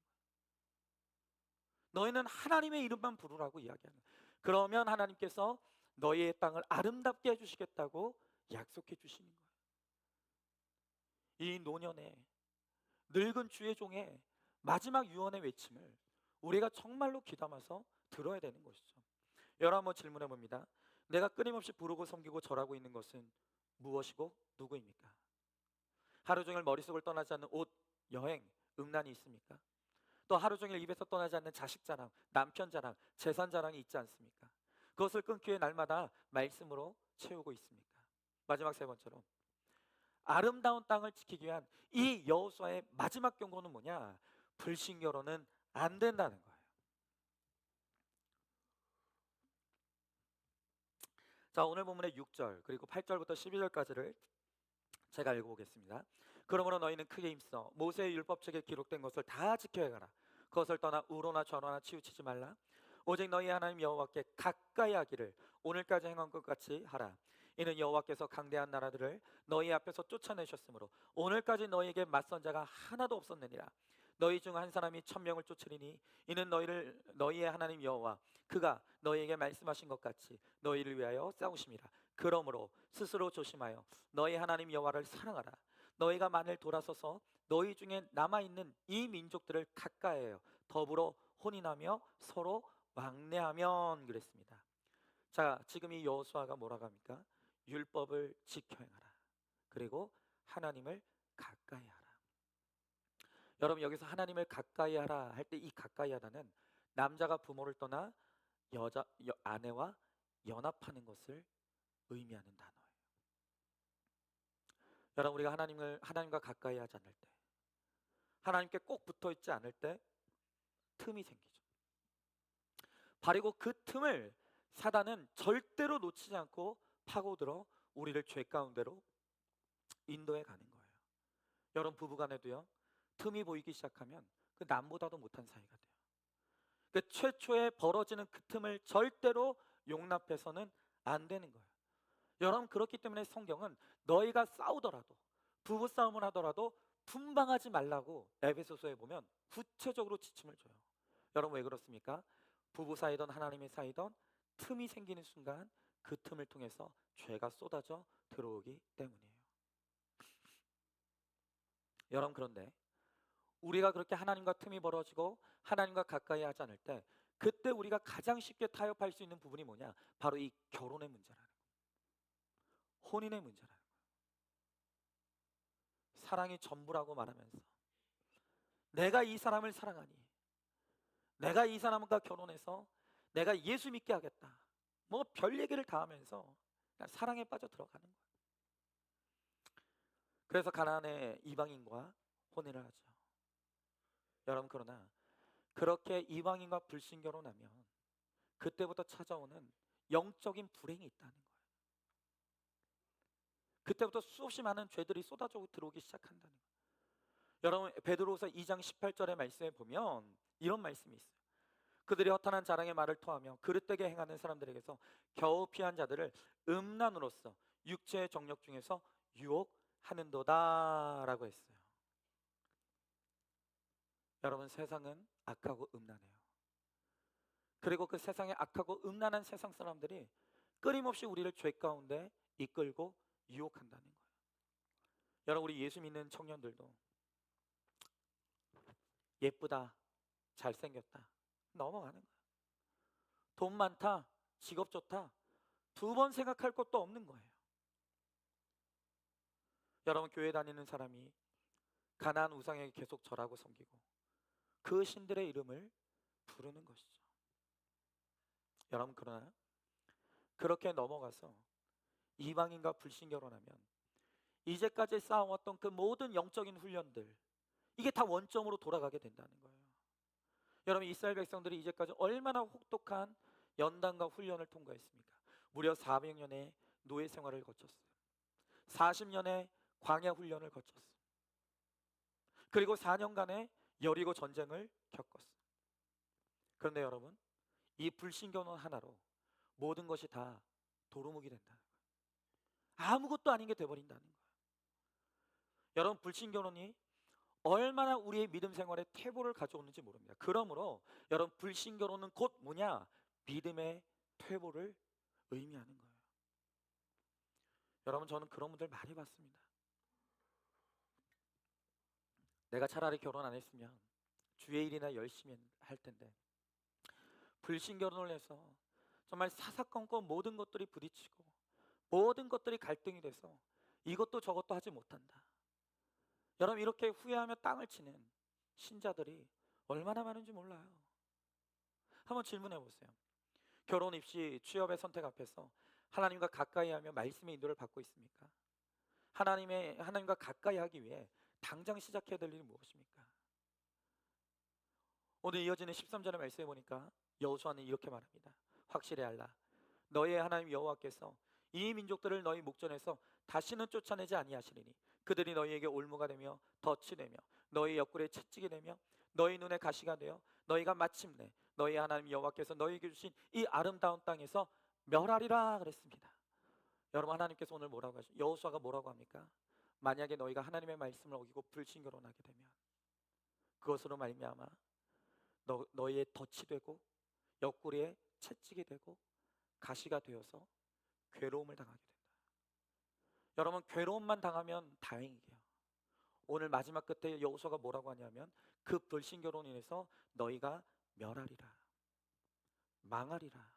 너희는 하나님의 이름만 부르라고 이야기하는 거예요. 그러면 하나님께서 너희의 땅을 아름답게 해주시겠다고 약속해 주시는 거예요. 이 노년에 늙은 주의 종의 마지막 유언의 외침을 우리가 정말로 귀담아서 들어야 되는 것이죠. 여러분, 한번 질문해 봅니다. 내가 끊임없이 부르고 섬기고 절하고 있는 것은 무엇이고 누구입니까? 하루 종일 머릿속을 떠나지 않는 옷, 여행, 음란이 있습니까? 또 하루 종일 입에서 떠나지 않는 자식 자랑, 남편 자랑, 재산 자랑이 있지 않습니까? 그것을 끊기 위해 날마다 말씀으로 채우고 있습니까? 마지막 세 번째로, 아름다운 땅을 지키기 위한 이 여호수아의 마지막 경고는 뭐냐? 불신결혼은 안 된다는 거예요. 자, 오늘 본문의 6절 그리고 8절부터 12절까지를 제가 읽어보겠습니다. 그러므로 너희는 크게 힘써 모세의 율법책에 기록된 것을 다 지켜야 가라. 그것을 떠나 우로나 좌로나 치우치지 말라. 오직 너희 하나님 여호와께 가까이 하기를 오늘까지 행한 것 같이 하라. 이는 여호와께서 강대한 나라들을 너희 앞에서 쫓아내셨으므로 오늘까지 너희에게 맞선 자가 하나도 없었느니라. 너희 중 한 사람이 1,000명을 쫓으리니 이는 너희의 하나님 여호와 그가 너희에게 말씀하신 것 같이 너희를 위하여 싸우심이라. 그러므로 스스로 조심하여 너희 하나님 여호와를 사랑하라. 너희가 만일 돌아서서 너희 중에 남아있는 이 민족들을 가까이하여 더불어 혼인하며 서로 왕래하면 그랬습니다. 자, 지금 이 여호수아가 뭐라고 합니까? 율법을 지켜 행하라. 그리고 하나님을 가까이 하라. 여러분, 여기서 하나님을 가까이 하라 할 때 이 가까이 하다는 남자가 부모를 떠나 아내와 연합하는 것을 의미하는 단어예요. 여러분, 우리가 하나님과 가까이 하지 않을 때, 하나님께 꼭 붙어 있지 않을 때 틈이 생기죠. 바로 그 틈을 사단은 절대로 놓치지 않고 파고들어 우리를 죄 가운데로 인도해 가는 거예요. 여러분, 부부간에도요, 틈이 보이기 시작하면 그 남보다도 못한 사이가 돼요. 그 최초에 벌어지는 그 틈을 절대로 용납해서는 안 되는 거예요. 여러분, 그렇기 때문에 성경은 너희가 싸우더라도 부부 싸움을 하더라도 분방하지 말라고 에베소서에 보면 구체적으로 지침을 줘요. 여러분, 왜 그렇습니까? 부부 사이든 하나님의 사이든 틈이 생기는 순간 그 틈을 통해서 죄가 쏟아져 들어오기 때문이에요. 여러분, 그런데 우리가 그렇게 하나님과 틈이 벌어지고 하나님과 가까이 하지 않을 때 그때 우리가 가장 쉽게 타협할 수 있는 부분이 뭐냐? 바로 이 결혼의 문제라는 거예요. 혼인의 문제라는 거예요. 사랑이 전부라고 말하면서 내가 이 사람을 사랑하니, 내가 이 사람과 결혼해서 내가 예수 믿게 하겠다, 뭐 별 얘기를 다 하면서 그냥 사랑에 빠져 들어가는 거예요. 그래서 가나안의 이방인과 혼인을 하죠. 여러분, 그러나 그렇게 이방인과 불신결혼하면 그때부터 찾아오는 영적인 불행이 있다는 거예요. 그때부터 수없이 많은 죄들이 쏟아져 들어오기 시작한다는 거예요. 여러분, 베드로후서 2장 18절의 말씀에 보면 이런 말씀이 있어요. 그들이 허탄한 자랑의 말을 토하며 그릇되게 행하는 사람들에게서 겨우 피한 자들을 음란으로써 육체의 정력 중에서 유혹하는도다 라고 했어요. 여러분, 세상은 악하고 음란해요. 그리고 그 세상에 악하고 음란한 세상 사람들이 끊임없이 우리를 죄 가운데 이끌고 유혹한다는 거예요. 여러분, 우리 예수 믿는 청년들도 예쁘다, 잘생겼다 넘어가는 거예요. 돈 많다, 직업 좋다, 두 번 생각할 것도 없는 거예요. 여러분, 교회 다니는 사람이 가나안 우상에게 계속 절하고 섬기고 그 신들의 이름을 부르는 것이죠. 여러분, 그러나 그렇게 넘어가서 이방인과 불신결혼하면 이제까지 쌓아왔던 그 모든 영적인 훈련들, 이게 다 원점으로 돌아가게 된다는 거예요. 여러분, 이스라엘 백성들이 이제까지 얼마나 혹독한 연단과 훈련을 통과했습니까? 무려 400년의 노예 생활을 거쳤어요. 40년의 광야 훈련을 거쳤어요. 그리고 4년간의 여리고 전쟁을 겪었어요. 그런데 여러분, 이 불신경론 하나로 모든 것이 다 도루묵이 된다는 거예요. 아무것도 아닌 게 돼버린다는 거예요. 여러분, 불신경론이 얼마나 우리의 믿음 생활에 퇴보를 가져오는지 모릅니다. 그러므로 여러분, 불신경론은 곧 뭐냐? 믿음의 퇴보를 의미하는 거예요. 여러분, 저는 그런 분들 많이 봤습니다. 내가 차라리 결혼 안 했으면 주의 일이나 열심히 할 텐데 불신결혼을 해서 정말 사사건건 모든 것들이 부딪히고 모든 것들이 갈등이 돼서 이것도 저것도 하지 못한다. 여러분, 이렇게 후회하며 땅을 치는 신자들이 얼마나 많은지 몰라요. 한번 질문해 보세요. 결혼, 입시, 취업의 선택 앞에서 하나님과 가까이 하며 말씀의 인도를 받고 있습니까? 하나님과 가까이 하기 위해 당장 시작해야 될 일이 무엇입니까? 오늘 이어지는 13절의 말씀에 보니까 여호수아는 이렇게 말합니다. 확실히 알라. 너희의 하나님 여호와께서 이 민족들을 너희 목전에서 다시는 쫓아내지 아니하시리니 그들이 너희에게 올무가 되며 덫이 되며 너희 옆구리에 채찍이 되며 너희 눈에 가시가 되어 너희가 마침내 너희 하나님 여호와께서 너희에게 주신 이 아름다운 땅에서 멸하리라 그랬습니다. 여러분, 하나님께서 오늘 뭐라고 하시죠? 여호수아가 뭐라고 합니까? 만약에 너희가 하나님의 말씀을 어기고 불신결혼하게 되면 그것으로 말미암아 너희의 덫이 되고 옆구리에 채찍이 되고 가시가 되어서 괴로움을 당하게 된다. 여러분, 괴로움만 당하면 다행이에요. 오늘 마지막 끝에 여호수아가 뭐라고 하냐면 그 불신결혼으로 인해서 너희가 멸하리라, 망하리라,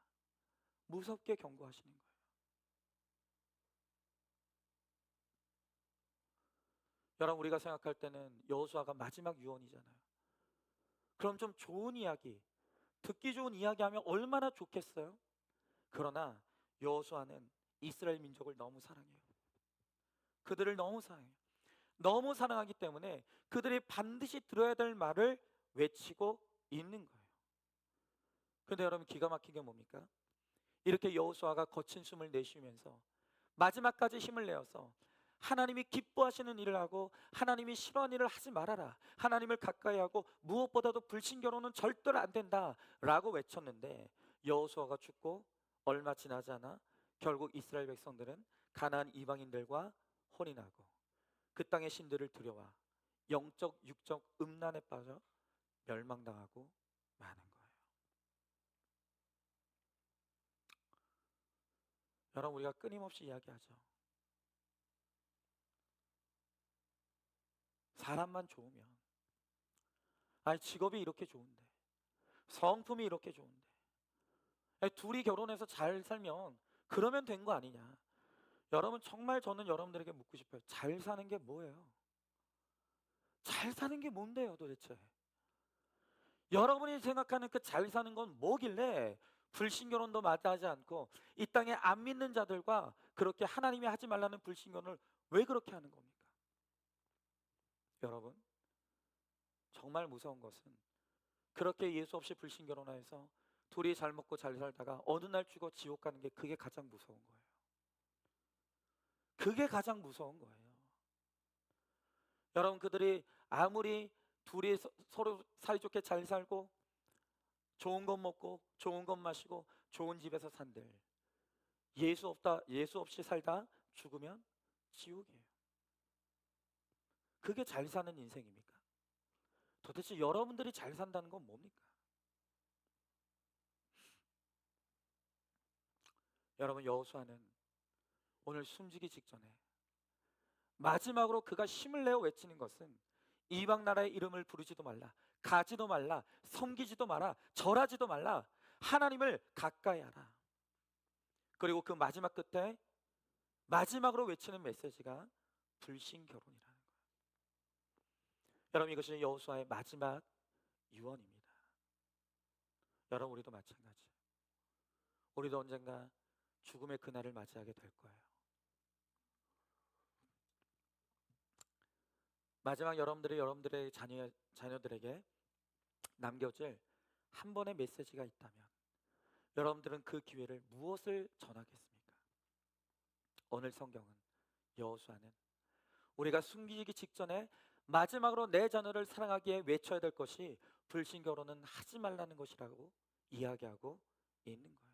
무섭게 경고하시는 거예요. 여러분, 우리가 생각할 때는 여호수아가 마지막 유언이잖아요. 그럼 좀 좋은 이야기, 듣기 좋은 이야기 하면 얼마나 좋겠어요? 그러나 여호수아는 이스라엘 민족을 너무 사랑해요. 그들을 너무 사랑해요. 너무 사랑하기 때문에 그들이 반드시 들어야 될 말을 외치고 있는 거예요. 그런데 여러분, 기가 막힌 게 뭡니까? 이렇게 여호수아가 거친 숨을 내쉬면서 마지막까지 힘을 내어서 하나님이 기뻐하시는 일을 하고 하나님이 싫어하는 일을 하지 말아라, 하나님을 가까이 하고 무엇보다도 불신결혼은 절대로 안 된다 라고 외쳤는데 여호수아가 죽고 얼마 지나지 않아 결국 이스라엘 백성들은 가나안 이방인들과 혼인하고 그 땅의 신들을 들여와 영적 육적 음란에 빠져 멸망당하고 마는 거예요. 여러분, 우리가 끊임없이 이야기하죠. 사람만 좋으면, 아니 직업이 이렇게 좋은데, 성품이 이렇게 좋은데, 아니, 둘이 결혼해서 잘 살면 그러면 된 거 아니냐. 여러분, 정말 저는 여러분들에게 묻고 싶어요. 잘 사는 게 뭐예요? 잘 사는 게 뭔데요 도대체? 여러분이 생각하는 그 잘 사는 건 뭐길래 불신결혼도 마다하지 않고 이 땅에 안 믿는 자들과 그렇게 하나님이 하지 말라는 불신결혼을 왜 그렇게 하는 겁니까? 여러분, 정말 무서운 것은 그렇게 예수 없이 불신결혼해서 둘이 잘 먹고 잘 살다가 어느 날 죽어 지옥 가는 게 그게 가장 무서운 거예요. 그게 가장 무서운 거예요. 여러분, 그들이 아무리 둘이 서로 사이좋게 잘 살고 좋은 것 먹고 좋은 것 마시고 좋은 집에서 산들, 예수 없이 살다 죽으면 지옥이에요. 그게 잘 사는 인생입니까? 도대체 여러분들이 잘 산다는 건 뭡니까? 여러분, 여호수아는 오늘 숨지기 직전에 마지막으로 그가 힘을 내어 외치는 것은 이방 나라의 이름을 부르지도 말라, 가지도 말라, 섬기지도 마라, 절하지도 말라, 하나님을 가까이 하라. 그리고 그 마지막 끝에 마지막으로 외치는 메시지가 불신결혼이라는 거예요. 여러분, 이것이 여호수아의 마지막 유언입니다. 여러분, 우리도 마찬가지. 우리도 언젠가 죽음의 그날을 맞이하게 될 거예요. 마지막 여러분들의 자녀들에게 남겨질 한 번의 메시지가 있다면 여러분들은 그 기회를 무엇을 전하겠습니까? 오늘 성경은 여호수아는 우리가 숨기기 직전에 마지막으로 내 자녀를 사랑하기에 외쳐야 될 것이 불신결혼은 하지 말라는 것이라고 이야기하고 있는 거예요.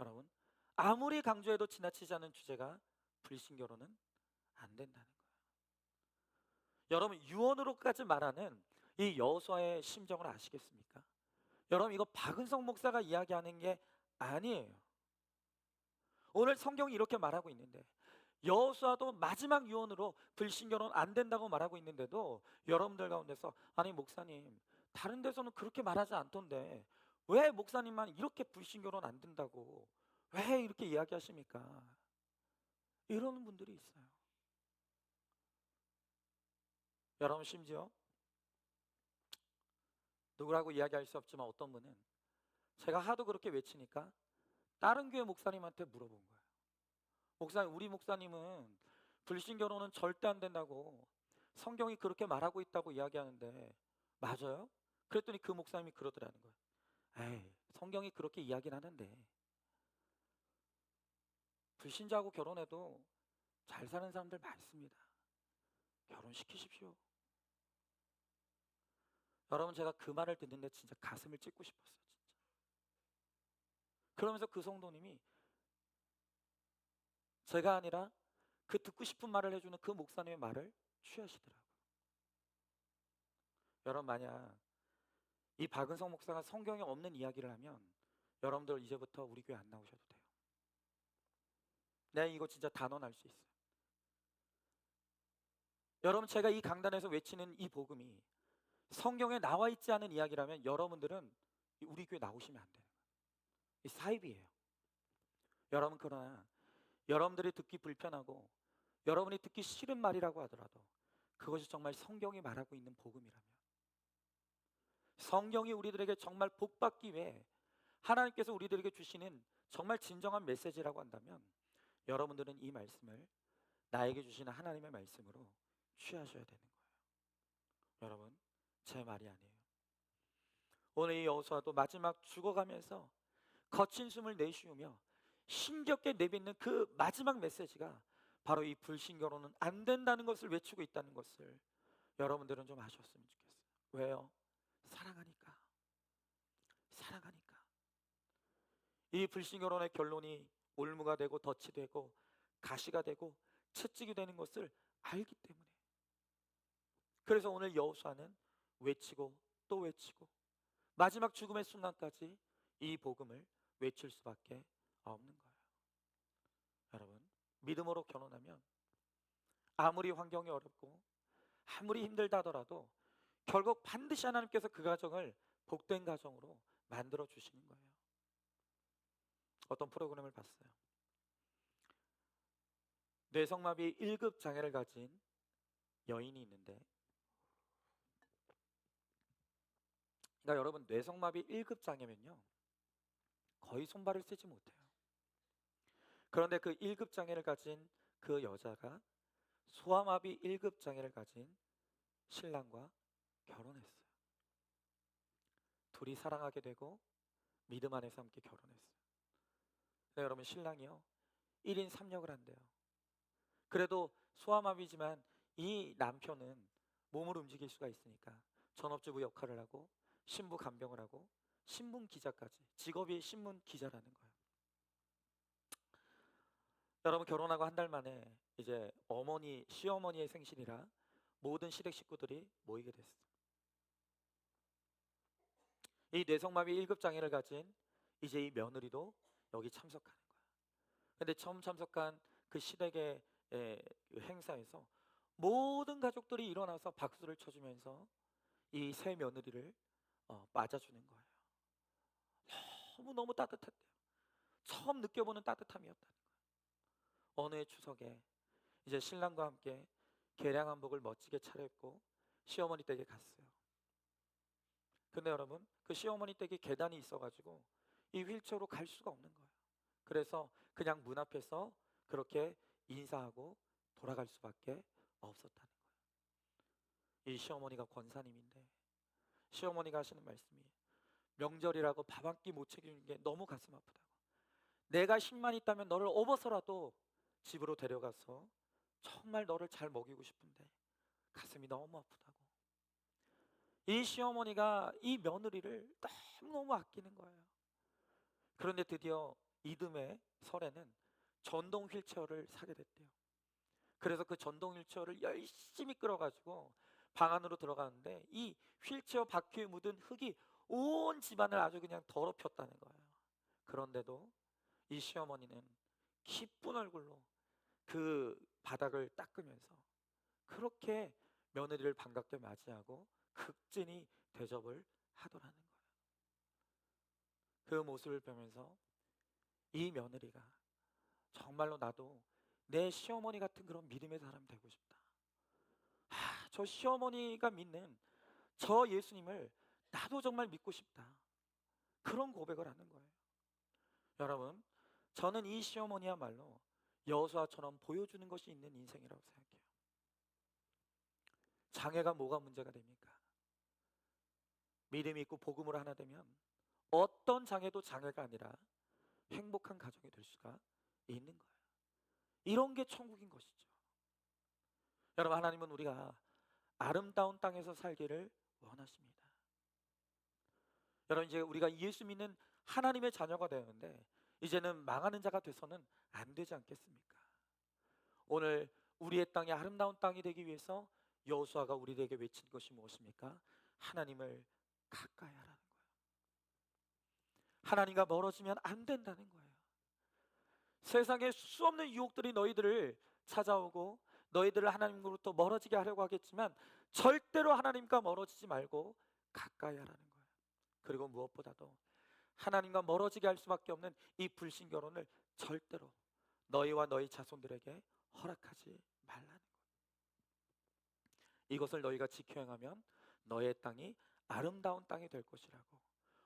여러분, 아무리 강조해도 지나치지 않은 주제가 불신결혼은 안 된다는 거예요. 여러분, 유언으로까지 말하는 이 여호수아의 심정을 아시겠습니까? 여러분, 이거 박은성 목사가 이야기하는 게 아니에요. 오늘 성경이 이렇게 말하고 있는데 여호수아도 마지막 유언으로 불신결혼 안 된다고 말하고 있는데도 여러분들 가운데서 아니 목사님, 다른 데서는 그렇게 말하지 않던데 왜 목사님만 이렇게 불신결혼 안 된다고 왜 이렇게 이야기하십니까? 이러는 분들이 있어요. 여러분, 심지어 누구라고 이야기할 수 없지만 어떤 분은 제가 하도 그렇게 외치니까 다른 교회 목사님한테 물어본 거예요. 목사님, 우리 목사님은 불신결혼은 절대 안 된다고 성경이 그렇게 말하고 있다고 이야기하는데 맞아요? 그랬더니 그 목사님이 그러더라는 거예요. 에이, 성경이 그렇게 이야기는 하는데 불신자하고 결혼해도 잘 사는 사람들 많습니다. 결혼시키십시오. 여러분, 제가 그 말을 듣는데 진짜 가슴을 찢고 싶었어요. 진짜. 그러면서 그 성도님이 제가 아니라 그 듣고 싶은 말을 해주는 그 목사님의 말을 취하시더라고요. 여러분, 만약 이 박은성 목사가 성경에 없는 이야기를 하면 여러분들 이제부터 우리 교회 안 나오셔도 돼요. 내가 이거 진짜 단언할 수 있어요. 여러분, 제가 이 강단에서 외치는 이 복음이 성경에 나와 있지 않은 이야기라면 여러분들은 우리 교회 나오시면 안 돼요. 이 사입이에요. 여러분, 그러나 여러분들이 듣기 불편하고 여러분이 듣기 싫은 말이라고 하더라도 그것이 정말 성경이 말하고 있는 복음이라면, 성경이 우리들에게 정말 복받기 위해 하나님께서 우리들에게 주시는 정말 진정한 메시지라고 한다면 여러분들은 이 말씀을 나에게 주시는 하나님의 말씀으로 취하셔야 되는 거예요. 여러분, 제 말이 아니에요. 오늘 이 여호수아도 마지막 죽어가면서 거친 숨을 내쉬우며 힘겹게 내뱉는 그 마지막 메시지가 바로 이 불신결혼은 안 된다는 것을 외치고 있다는 것을 여러분들은 좀 아셨으면 좋겠어요. 왜요? 사랑하니까. 사랑하니까. 이 불신결혼의 결론이 올무가 되고 덫이 되고 가시가 되고 채찍이 되는 것을 알기 때문에. 그래서 오늘 여호수아는 외치고 또 외치고 마지막 죽음의 순간까지 이 복음을 외칠 수밖에 없는 거예요. 여러분, 믿음으로 결혼하면 아무리 환경이 어렵고 아무리 힘들다 하더라도 결국 반드시 하나님께서 그 가정을 복된 가정으로 만들어 주시는 거예요. 어떤 프로그램을 봤어요. 뇌성마비 1급 장애를 가진 여인이 있는데, 그러니까 여러분, 뇌성마비 1급 장애면요 거의 손발을 쓰지 못해요. 그런데 그 1급 장애를 가진 그 여자가 소아마비 1급 장애를 가진 신랑과 결혼했어요. 둘이 사랑하게 되고 믿음 안에서 함께 결혼했어요. 근데 여러분, 신랑이요 1인 3역을 한대요. 그래도 소아마비지만 이 남편은 몸을 움직일 수가 있으니까 전업주부 역할을 하고 신부 간병을 하고 신문 기자까지, 직업이 신문 기자라는 거예요. 여러분, 결혼하고 한 달 만에 이제 어머니, 시어머니의 생신이라 모든 시댁 식구들이 모이게 됐어요. 이 뇌성마비 1급 장애를 가진 이제 이 며느리도 여기 참석하는 거예요. 근데 처음 참석한 그 시댁의 그 행사에서 모든 가족들이 일어나서 박수를 쳐주면서 이 새 며느리를 맞아주는 거예요. 너무너무 따뜻했대요. 처음 느껴보는 따뜻함이었다는 거예요. 어느 해 추석에 이제 신랑과 함께 개량 한복을 멋지게 차려입고 시어머니 댁에 갔어요. 근데 여러분, 그 시어머니 댁에 계단이 있어가지고 이 휠체어로 갈 수가 없는 거예요. 그래서 그냥 문 앞에서 그렇게 인사하고 돌아갈 수밖에 없었다는 거예요. 이 시어머니가 권사님인데 시어머니가 하시는 말씀이 명절이라고 밥 한 끼 못 챙기는 게 너무 가슴 아프다고. 내가 힘만 있다면 너를 업어서라도 집으로 데려가서 정말 너를 잘 먹이고 싶은데 가슴이 너무 아프다고. 이 시어머니가 이 며느리를 너무너무 아끼는 거예요. 그런데 드디어 이듬해 설에는 전동 휠체어를 사게 됐대요. 그래서 그 전동 휠체어를 열심히 끌어가지고 방 안으로 들어가는데 이 휠체어 바퀴에 묻은 흙이 온 집안을 아주 그냥 더럽혔다는 거예요. 그런데도 이 시어머니는 기쁜 얼굴로 그 바닥을 닦으면서 그렇게 며느리를 반갑게 맞이하고 극진히 대접을 하더라는 거예요. 그 모습을 보면서 이 며느리가 정말로 나도 내 시어머니 같은 그런 믿음의 사람 되고 싶다. 저 시어머니가 믿는 저 예수님을 나도 정말 믿고 싶다. 그런 고백을 하는 거예요. 여러분, 저는 이 시어머니야말로 여호수아처럼 보여주는 것이 있는 인생이라고 생각해요. 장애가 뭐가 문제가 됩니까? 믿음이 있고 복음으로 하나 되면 어떤 장애도 장애가 아니라 행복한 가정이 될 수가 있는 거예요. 이런 게 천국인 것이죠. 여러분, 하나님은 우리가 아름다운 땅에서 살기를 원하십니다. 여러분, 이제 우리가 예수 믿는 하나님의 자녀가 되었는데 이제는 망하는 자가 돼서는 안 되지 않겠습니까? 오늘 우리의 땅이 아름다운 땅이 되기 위해서 여호수아가 우리에게 외친 것이 무엇입니까? 하나님을 가까이 하라는 거예요. 하나님과 멀어지면 안 된다는 거예요. 세상에 수없는 유혹들이 너희들을 찾아오고 너희들을 하나님으로부터 멀어지게 하려고 하겠지만 절대로 하나님과 멀어지지 말고 가까이 하라는 거예요. 그리고 무엇보다도 하나님과 멀어지게 할 수밖에 없는 이 불신 결혼을 절대로 너희와 너희 자손들에게 허락하지 말라는 거예요. 이것을 너희가 지켜 행하면 너의 땅이 아름다운 땅이 될 것이라고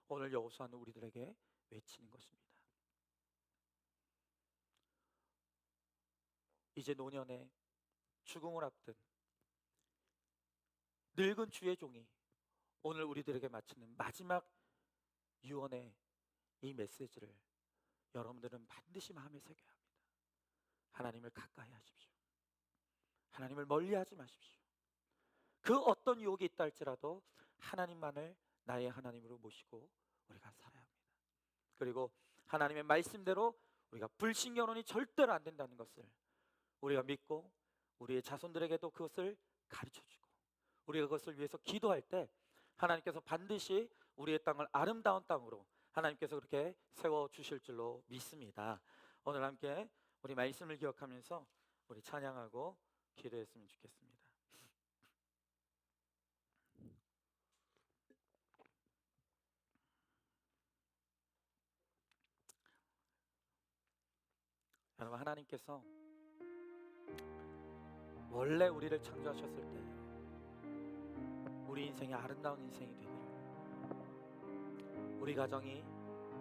오늘 여호수아는 우리들에게 외치는 것입니다. 이제 노년에 죽음을 앞둔 늙은 주의 종이 오늘 우리들에게 마치는 마지막 유언의 이 메시지를 여러분들은 반드시 마음에 새겨야 합니다. 하나님을 가까이 하십시오. 하나님을 멀리하지 마십시오. 그 어떤 유혹이 있다 할지라도 하나님만을 나의 하나님으로 모시고 우리가 살아야 합니다. 그리고 하나님의 말씀대로 우리가 불신결혼이 절대로 안 된다는 것을 우리가 믿고 우리의 자손들에게도 그것을 가르쳐주고 우리가 그것을 위해서 기도할 때 하나님께서 반드시 우리의 땅을 아름다운 땅으로 하나님께서 그렇게 세워주실 줄로 믿습니다. 오늘 함께 우리 말씀을 기억하면서 우리 찬양하고 기도했으면 좋겠습니다. 여러분, 하나님께서 원래 우리를 창조하셨을 때 우리 인생이 아름다운 인생이 되기를, 우리 가정이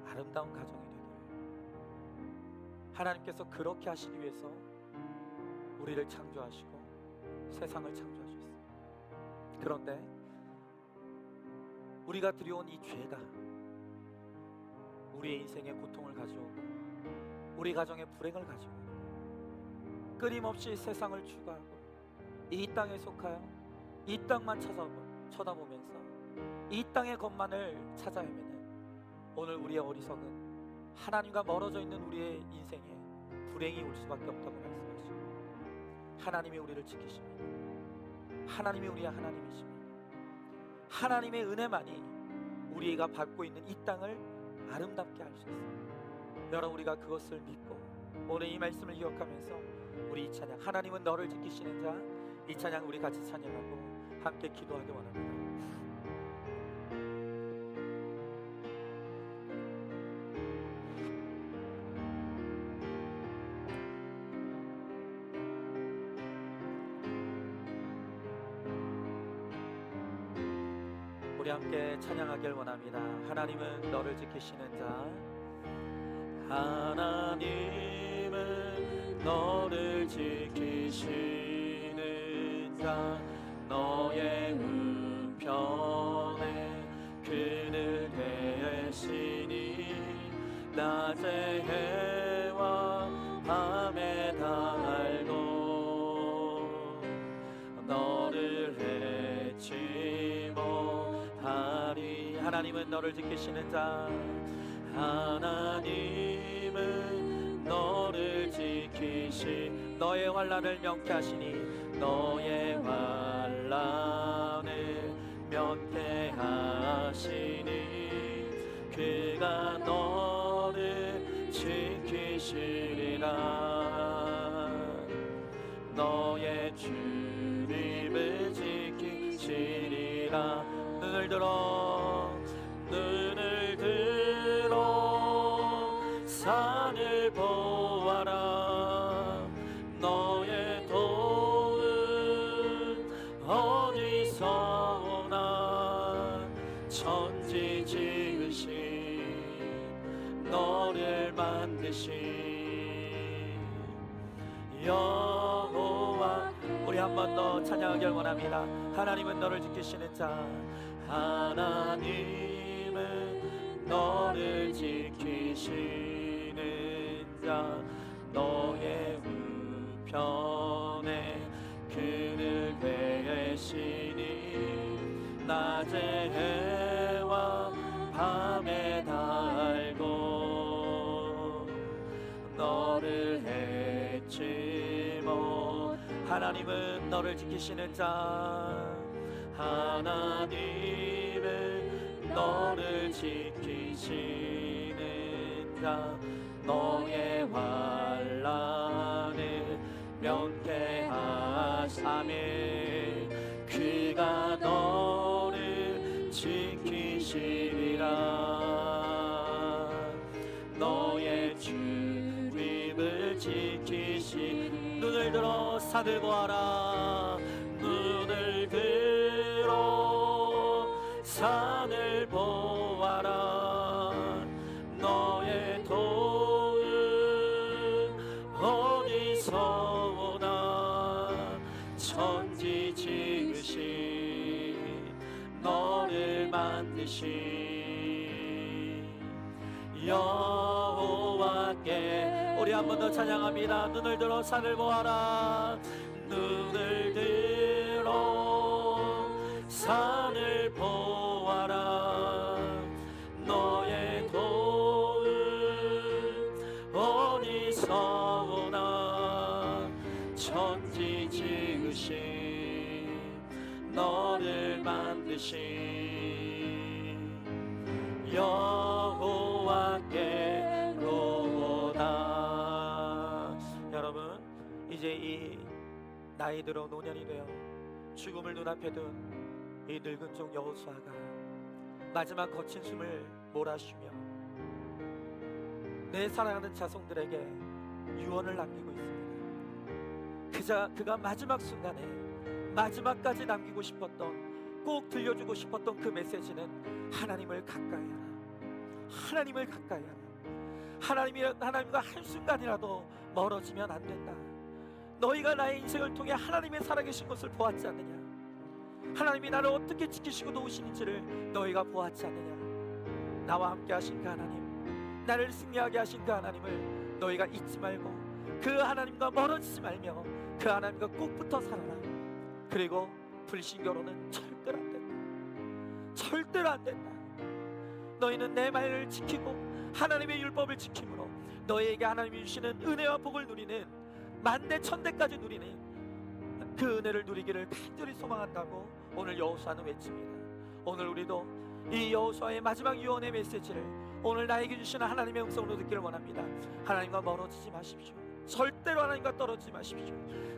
아름다운 가정이 되기를 하나님께서 그렇게 하시기 위해서 우리를 창조하시고 세상을 창조하셨어요. 그런데 우리가 들여온 이 죄가 우리의 인생에 고통을 가져오고 우리 가정의 불행을 가지고 끊임없이 세상을 추구하고 이 땅에 속하여 이 땅만 쳐다보면서 이 땅의 것만을 찾아 헤매는 오늘 우리의 어리석은 하나님과 멀어져 있는 우리의 인생에 불행이 올 수밖에 없다고 말씀하시고 하나님이 우리를 지키십니다. 하나님이 우리의 하나님이십니다. 하나님의 은혜만이 우리가 밟고 있는 이 땅을 아름답게 할 수 있습니다. 여러분, 우리가 그것을 믿고 오늘 이 말씀을 기억하면서 우리 이 찬양, 하나님은 너를 지키시는 자, 이 찬양 우리 같이 찬양하고 함께 기도하기 원합니다. 우리 함께 찬양하길 원합니다. 하나님은 너를 지키시는 자, 하나님은 너를 지키시는 자, 너의 우편에 그늘 계시니 낮에 해와 밤에 다 알고 너를 해치 못하리. 하나님은 너를 지키시는 자, 하나님은 너를 지키시, 너의 환난을 명쾌하시니 너의 환난을 면케하시니 그가 너를 지키시리라. 너의 주님을 지키시리라. 눈을 들어 지키신 여호와. 우리 한 번 더 찬양하길 원합니다. 하나님은 너를 지키시는 자, 하나님은 너를 지키시는 자, 너의 우편에 그를 계시니 낮에 해와 밤에 달고 너를 해치 못. 하나님은 너를 지키시는 자, 하나님은 너를 지키시는 자, 너의 환난을 면케하사매 그가 너를 지키시리라. 너의 출입을 지키시. 눈을 들어 산을 보아라. 눈을 들어 산을 보아라. 너의 도움 어디서 오나. 천지 지으신 너를 만드신 여호와께. 우리 한 번 더 찬양합니다. 눈을 들어 산을 보아라. 눈을 들어 산을 보아라. 너의 도움 어디서 오나. 천지 지으신 너를 만드신 여호와께로다. 여러분, 이제 이 나이 들어 노년이 되어 죽음을 눈앞에 둔 이 늙은 종 여호수아가 마지막 거친 숨을 몰아쉬며 내 사랑하는 자손들에게 유언을 남기고 있습니다. 그가 마지막 순간에 마지막까지 남기고 싶었던, 꼭 들려주고 싶었던 그 메시지는 하나님을 가까이 하라. 하나님을 가까이 하라. 하나님과 한순간이라도 멀어지면 안 된다. 너희가 나의 인생을 통해 하나님의 살아계신 것을 보았지 않느냐. 하나님이 나를 어떻게 지키시고 도우시는지를 너희가 보았지 않느냐. 나와 함께 하신 그 하나님, 나를 승리하게 하신 그 하나님을 너희가 잊지 말고 그 하나님과 멀어지지 말며 그 하나님과 꼭 붙어 살아라. 그리고 불신교로는 절대로 안 된다. 절대로 안 된다. 너희는 내 말을 지키고 하나님의 율법을 지킴으로 너희에게 하나님이 주시는 은혜와 복을 누리는 만대 천대까지 누리는 그 은혜를 누리기를 간절히 소망한다고 오늘 여호수아는 외칩니다. 오늘 우리도 이 여호수아의 마지막 유언의 메시지를 오늘 나에게 주시는 하나님의 음성으로 듣기를 원합니다. 하나님과 멀어지지 마십시오. 절대로 하나님과 떨어지지 마십시오.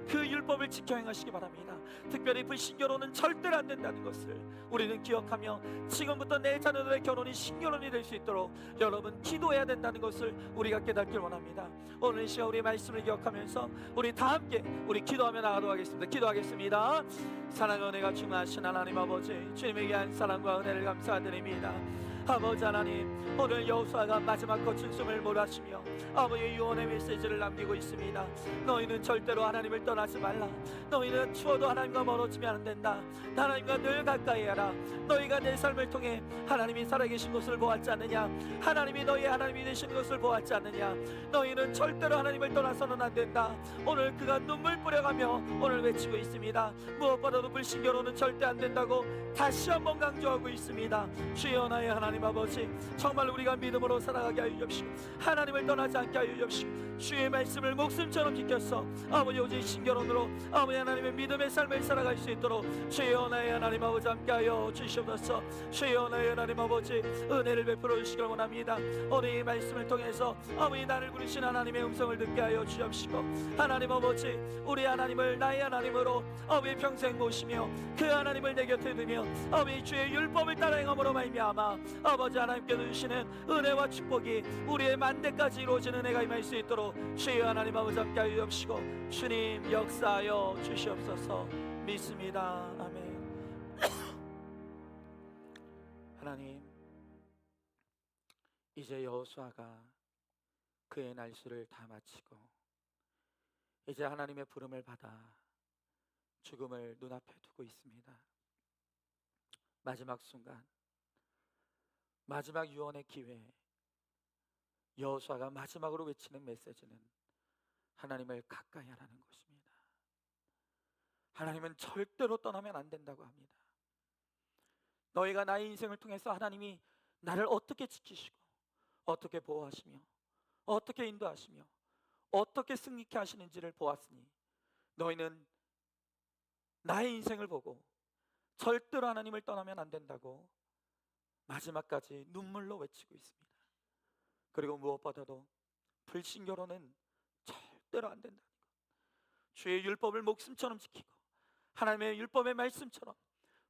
그 율법을 지켜 행하시기 바랍니다. 특별히 불신결혼은 절대로 안 된다는 것을 우리는 기억하며 지금부터 내 자녀들의 결혼이 신결혼이 될 수 있도록 여러분 기도해야 된다는 것을 우리가 깨닫길 원합니다. 오늘 이 시간 우리의 말씀을 기억하면서 우리 다 함께 우리 기도하며 나가도록 하겠습니다. 기도하겠습니다. 사랑과 은혜가 충만하신 하나님 아버지, 주님의 귀한 사랑과 은혜를 감사드립니다. 아버지 하나님, 오늘 여호수아가 마지막 거친 숨을 몰아쉬며 아버지의 유언의 메시지를 남기고 있습니다. 너희는 절대로 하나님을 떠나지 말라. 너희는 추워도 하나님과 멀어지면 안 된다. 하나님과 늘 가까이 하라. 너희가 내 삶을 통해 하나님이 살아계신 것을 보았지 않느냐. 하나님이 너희의 하나님이 되신 것을 보았지 않느냐. 너희는 절대로 하나님을 떠나서는 안 된다. 오늘 그가 눈물 뿌려가며 오늘 외치고 있습니다. 무엇보다도 불신결혼은 절대 안 된다고 다시 한번 강조하고 있습니다. 주여 나의 하나님 아버지, 정말 우리가 믿음으로 살아가게 하여 주옵시고 하나님을 떠나지 않게 하여 주옵시고 주의 말씀을 목숨처럼 지켜서 아버지 오직 신결혼으로 아버지 하나님의 믿음의 삶을 살아갈 수 있도록 주여 나의 하나님 아버지 함께하여 주시옵소서. 주여 나의 하나님 아버지 은혜를 베풀어 주시길 원합니다. 오늘 이 말씀을 통해서 아버지 나를 부르신 하나님의 음성을 듣게 하여 주옵시고 하나님 아버지 우리 하나님을 나의 하나님으로 아버지 평생 모시며 그 하나님을 내 곁에 두며 아버지 주의 율법을 따라 행함으로 말미암아 아버지 하나님께서 주시는 은혜와 축복이 우리의 만대까지 이루어지는 은혜가 임할 수 있도록 주여 하나님 아버지 함께하여 주옵시고 주님 역사하여 주시옵소서. 믿습니다. 아멘. 하나님, 이제 여호수아가 그의 날수를 다 마치고 이제 하나님의 부름을 받아 죽음을 눈앞에 두고 있습니다. 마지막 순간, 마지막 유언의 기회, 여호수아가 마지막으로 외치는 메시지는 하나님을 가까이 하라는 것입니다. 하나님은 절대로 떠나면 안 된다고 합니다. 너희가 나의 인생을 통해서 하나님이 나를 어떻게 지키시고 어떻게 보호하시며 어떻게 인도하시며 어떻게 승리케 하시는지를 보았으니 너희는 나의 인생을 보고 절대로 하나님을 떠나면 안 된다고 마지막까지 눈물로 외치고 있습니다. 그리고 무엇보다도 불신결혼은 절대로 안 된다는 것, 주의 율법을 목숨처럼 지키고 하나님의 율법의 말씀처럼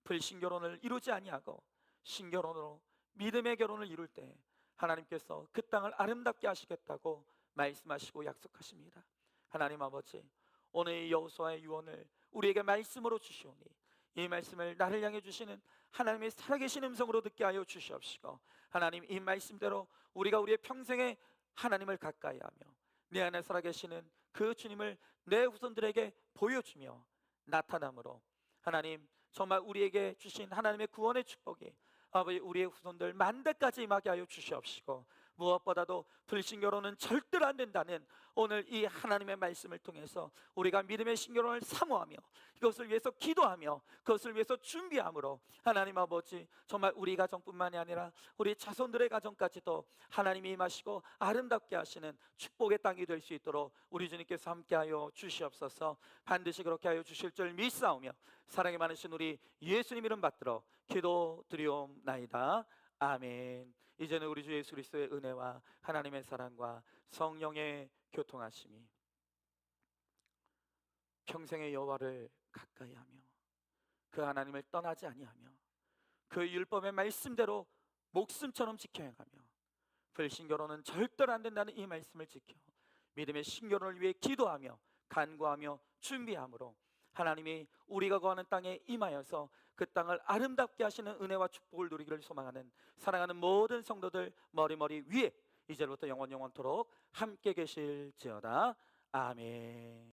불신결혼을 이루지 아니하고 신결혼으로 믿음의 결혼을 이룰 때 하나님께서 그 땅을 아름답게 하시겠다고 말씀하시고 약속하십니다. 하나님 아버지, 오늘 이 여호수아의 유언을 우리에게 말씀으로 주시오니 이 말씀을 나를 향해 주시는 하나님의 살아계신 음성으로 듣게 하여 주시옵시고, 하나님 이 말씀대로 우리가 우리의 평생에 하나님을 가까이 하며 내 안에 살아계시는 그 주님을 내 후손들에게 보여주며 나타남으로 하나님 정말 우리에게 주신 하나님의 구원의 축복이 아버지 우리의 후손들 만대까지 임하게 하여 주시옵시고, 무엇보다도 불신결혼은 절대로 안 된다는 오늘 이 하나님의 말씀을 통해서 우리가 믿음의 신결혼을 사모하며 이것을 위해서 기도하며 그것을 위해서 준비함으로 하나님 아버지 정말 우리 가정뿐만이 아니라 우리 자손들의 가정까지도 하나님이 임하시고 아름답게 하시는 축복의 땅이 될 수 있도록 우리 주님께서 함께하여 주시옵소서. 반드시 그렇게 하여 주실 줄 믿사오며 사랑이 많으신 우리 예수님 이름 받들어 기도드리옵나이다. 아멘. 이제는 우리 주 예수 그리스도의 은혜와 하나님의 사랑과 성령의 교통하심이 평생의 여호와를 가까이하며 그 하나님을 떠나지 아니하며 그 율법의 말씀대로 목숨처럼 지켜 행하며 불신결혼은 절대로 안 된다는 이 말씀을 지켜 믿음의 신결혼을 위해 기도하며 간구하며 준비함으로 하나님이 우리가 거하는 땅에 임하여서 그 땅을 아름답게 하시는 은혜와 축복을 누리기를 소망하는 사랑하는 모든 성도들 머리머리 위에 이제부터 영원토록 함께 계실지어다. 아멘.